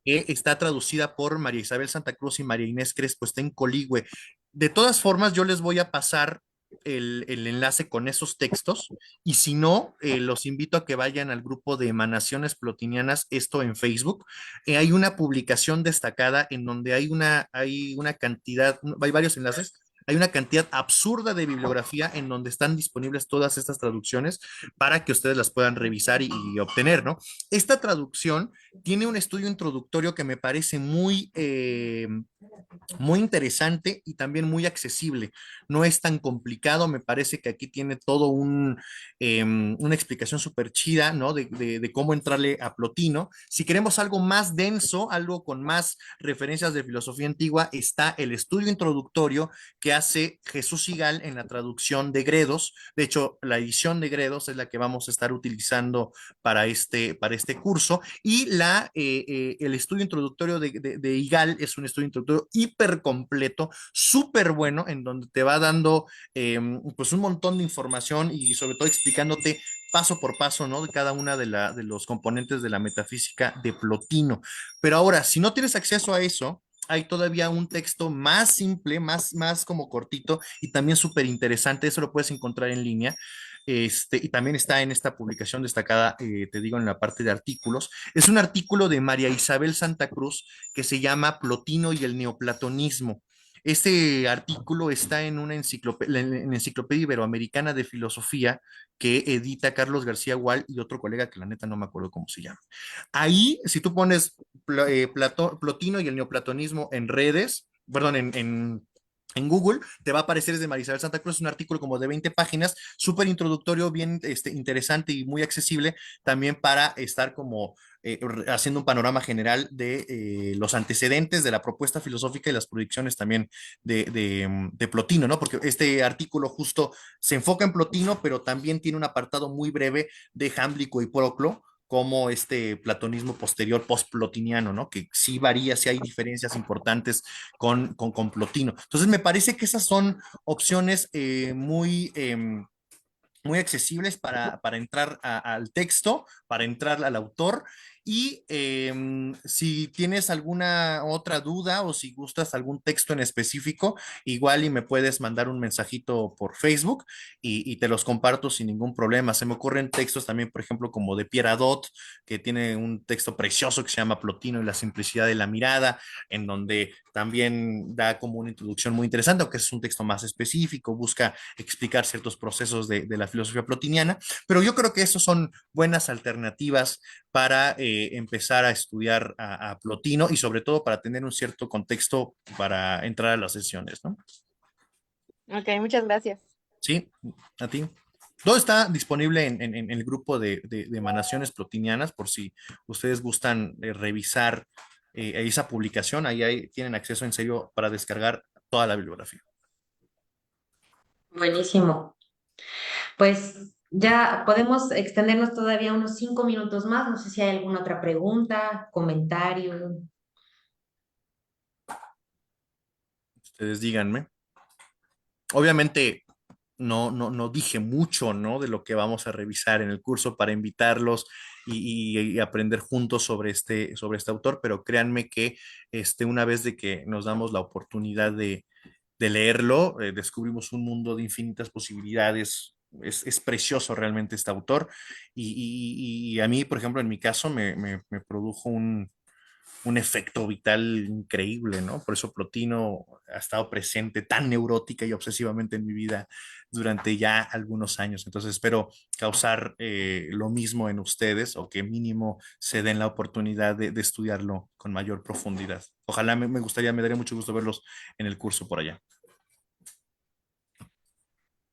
que está traducida por María Isabel Santa Cruz y María Inés Crespo. Está en Coligüe. De todas formas, yo les voy a pasar el enlace con esos textos y si no, los invito a que vayan al grupo de Emanaciones Plotinianas, esto en Facebook. Hay una publicación destacada en donde hay una cantidad, hay varios enlaces. Hay una cantidad absurda de bibliografía en donde están disponibles todas estas traducciones para que ustedes las puedan revisar y obtener, ¿no? Esta traducción tiene un estudio introductorio que me parece muy interesante y también muy accesible. No es tan complicado, me parece que aquí tiene todo una explicación súper chida, ¿no? De cómo entrarle a Plotino. Si queremos algo más denso, algo con más referencias de filosofía antigua, está el estudio introductorio que hace Jesús Sigal en la traducción de Gredos. De hecho, la edición de Gredos es la que vamos a estar utilizando para este curso. Y el estudio introductorio de IGAL es un estudio introductorio hiper completo, súper bueno, en donde te va dando pues un montón de información y sobre todo explicándote paso por paso, ¿no? De cada una de los componentes de la metafísica de Plotino. Pero ahora, si no tienes acceso a eso, hay todavía un texto más simple, más como cortito y también súper interesante. Eso lo puedes encontrar en línea. Y también está en esta publicación destacada, te digo, en la parte de artículos. Es un artículo de María Isabel Santa Cruz que se llama Plotino y el neoplatonismo. Este artículo está en una en Enciclopedia Iberoamericana de Filosofía que edita Carlos García Gual y otro colega que la neta no me acuerdo cómo se llama. Ahí, si tú pones Plotino y el neoplatonismo en redes, perdón, en Google, te va a aparecer desde Marisabel Santa Cruz, un artículo como de 20 páginas, súper introductorio, bien interesante y muy accesible, también para estar como haciendo un panorama general de los antecedentes de la propuesta filosófica y las proyecciones también de Plotino, ¿no? Porque este artículo justo se enfoca en Plotino, pero también tiene un apartado muy breve de Jámblico y Proclo, como este platonismo posterior postplotiniano, ¿no? Que sí varía, sí hay diferencias importantes con Plotino. Entonces, me parece que esas son opciones muy accesibles para entrar al texto, para entrar al autor. Y si tienes alguna otra duda o si gustas algún texto en específico, igual y me puedes mandar un mensajito por Facebook y te los comparto sin ningún problema. Se me ocurren textos también, por ejemplo, como de Pierre Adot, que tiene un texto precioso que se llama Plotino y la simplicidad de la mirada, en donde también da como una introducción muy interesante, aunque es un texto más específico, busca explicar ciertos procesos de la filosofía plotiniana, pero yo creo que esos son buenas alternativas para empezar a estudiar a Plotino y sobre todo para tener un cierto contexto para entrar a las sesiones, ¿no? Ok, muchas gracias. Sí, a ti. Todo está disponible en el grupo de emanaciones plotinianas por si ustedes gustan revisar esa publicación. Ahí tienen acceso en serio para descargar toda la bibliografía. Buenísimo. Pues ya podemos extendernos todavía unos 5 minutos más. No sé si hay alguna otra pregunta, comentario. Ustedes díganme. Obviamente no dije mucho, ¿no? De lo que vamos a revisar en el curso para invitarlos y aprender juntos sobre este autor, pero créanme que una vez de que nos damos la oportunidad de leerlo, descubrimos un mundo de infinitas posibilidades. Es precioso realmente este autor y a mí, por ejemplo, en mi caso me produjo un efecto vital increíble, ¿no? Por eso Plotino ha estado presente tan neurótica y obsesivamente en mi vida durante ya algunos años. Entonces espero causar lo mismo en ustedes o que mínimo se den la oportunidad de estudiarlo con mayor profundidad. Ojalá me gustaría, me daría mucho gusto verlos en el curso por allá.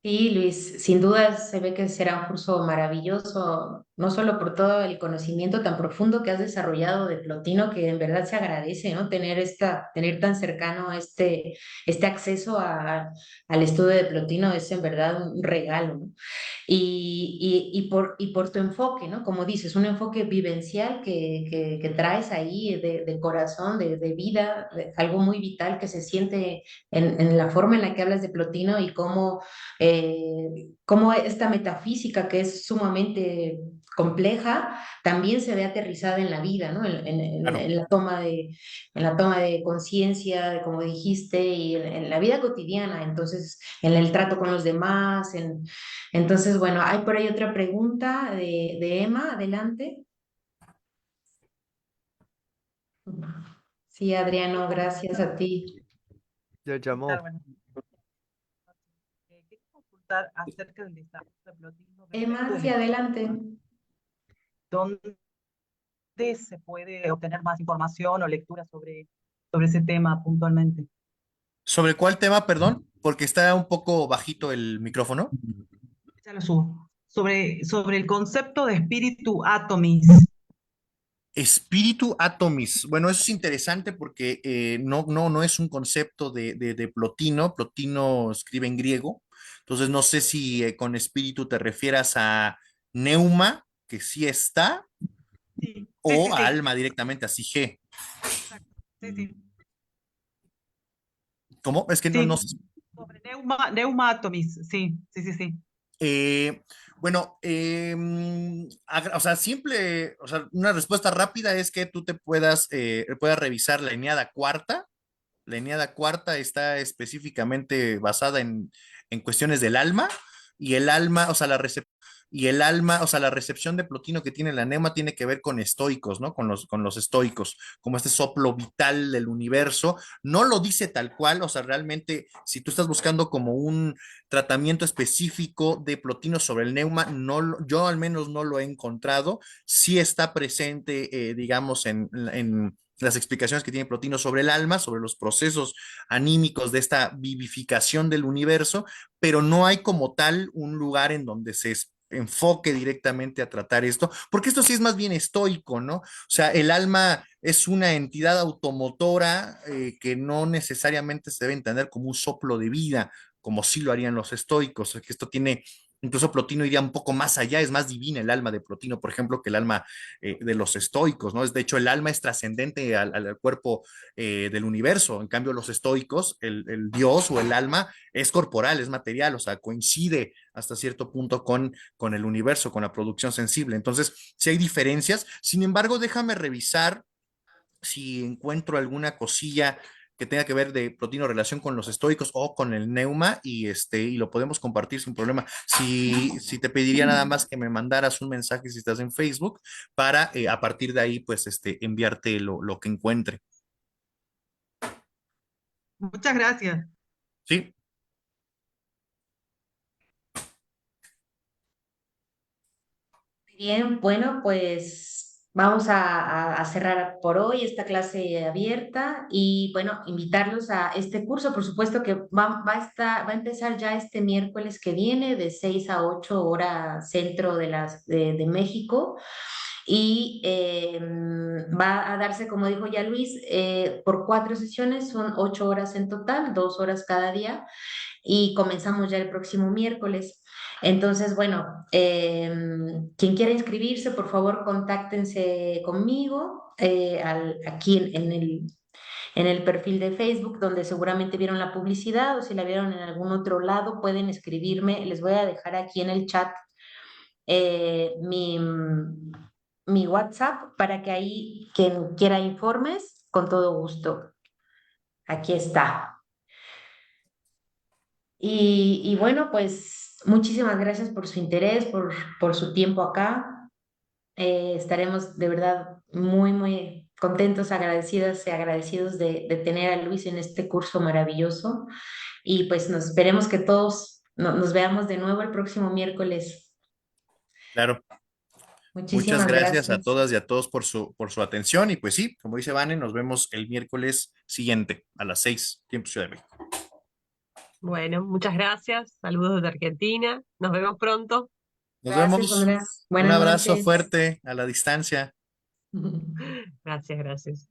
Sí, Luis, sin duda se ve que será un curso maravilloso, no solo por todo el conocimiento tan profundo que has desarrollado de Plotino, que en verdad se agradece, ¿no? Tener tan cercano este acceso al estudio de Plotino es en verdad un regalo, ¿no? Y por tu enfoque, ¿no? Como dices, un enfoque vivencial que traes ahí de corazón, de vida, algo muy vital que se siente en la forma en la que hablas de Plotino y cómo esta metafísica que es sumamente compleja también se ve aterrizada en la vida, ¿no? Claro. En la toma de conciencia, de como dijiste, y en la vida cotidiana, entonces, en el trato con los demás, entonces, bueno, hay por ahí otra pregunta de Emma, adelante. Sí, Adriano, gracias a ti. Ya llamó. Bueno, quería consultar acerca del desarrollo de Plotino respecto Emma, de sí, adelante. dónde se puede obtener más información o lectura sobre ese tema puntualmente. ¿Sobre cuál tema, perdón? Porque está un poco bajito el micrófono. Ya lo subo. Sobre el concepto de espíritu atomis. Espíritu atomis. Bueno, eso es interesante porque no es un concepto de Plotino. Plotino escribe en griego. Entonces, no sé si con espíritu te refieras a neuma, que sí está, Sí, sí, o sí, a sí. alma directamente, así G. Exacto. Sí, sí. ¿Cómo? Es que no Sí, sé. sobre neuma atomis. Sí, sí, sí, sí. Eh, bueno, o sea, simple, o sea, una respuesta rápida es que tú puedas revisar la Eneada cuarta. La Eneada cuarta está específicamente basada en cuestiones del alma y el alma, o sea, la recepción de Plotino que tiene la neuma tiene que ver con estoicos, ¿no? Con los estoicos, como este soplo vital del universo. No lo dice tal cual, o sea, realmente, si tú estás buscando como un tratamiento específico de Plotino sobre el neuma, yo al menos no lo he encontrado. Sí está presente, digamos, en las explicaciones que tiene Plotino sobre el alma, sobre los procesos anímicos de esta vivificación del universo, pero no hay como tal un lugar en donde se enfoque directamente a tratar esto, porque esto sí es más bien estoico, ¿no? O sea, el alma es una entidad automotora que no necesariamente se debe entender como un soplo de vida, como sí lo harían los estoicos, que esto tiene, incluso Plotino iría un poco más allá, es más divina el alma de Plotino, por ejemplo, que el alma de los estoicos, ¿no? De hecho, el alma es trascendente al cuerpo del universo, en cambio los estoicos, el dios o el alma es corporal, es material, o sea, coincide hasta cierto punto con el universo, con la producción sensible. Entonces, sí hay diferencias, sin embargo, déjame revisar si encuentro alguna cosilla que tenga que ver de Plotino relación con los estoicos o con el neuma y lo podemos compartir sin problema. Si te pediría nada más que me mandaras un mensaje si estás en Facebook para a partir de ahí pues enviarte lo que encuentre. Muchas gracias. ¿Sí? Bien, bueno, pues vamos a cerrar por hoy esta clase abierta y bueno, invitarlos a este curso. Por supuesto que va a empezar ya este miércoles que viene de 6 a 8 horas centro de México y va a darse, como dijo ya Luis, por 4 sesiones, son 8 horas en total, 2 horas cada día y comenzamos ya el próximo miércoles. Entonces, bueno, quien quiera inscribirse, por favor, contáctense conmigo aquí en el perfil de Facebook, donde seguramente vieron la publicidad o si la vieron en algún otro lado, pueden escribirme. Les voy a dejar aquí en el chat eh, mi, mi WhatsApp para que ahí quien quiera informes, con todo gusto. Aquí está. Y bueno, pues muchísimas gracias por su interés, por su tiempo acá. Estaremos de verdad muy, muy contentos, agradecidas y agradecidos de tener a Luis en este curso maravilloso. Y pues nos esperemos que todos nos veamos de nuevo el próximo miércoles. Claro. Muchas Muchísimas gracias a gracias. todas y a todos por su atención. Y pues sí, como dice Vane, nos vemos el miércoles siguiente a las 6, tiempo Ciudad de México. Bueno, muchas gracias. Saludos desde Argentina. Nos vemos pronto. Nos Gracias, vemos. Sandra. Un Buenas abrazo noches. fuerte a la distancia. Gracias, gracias.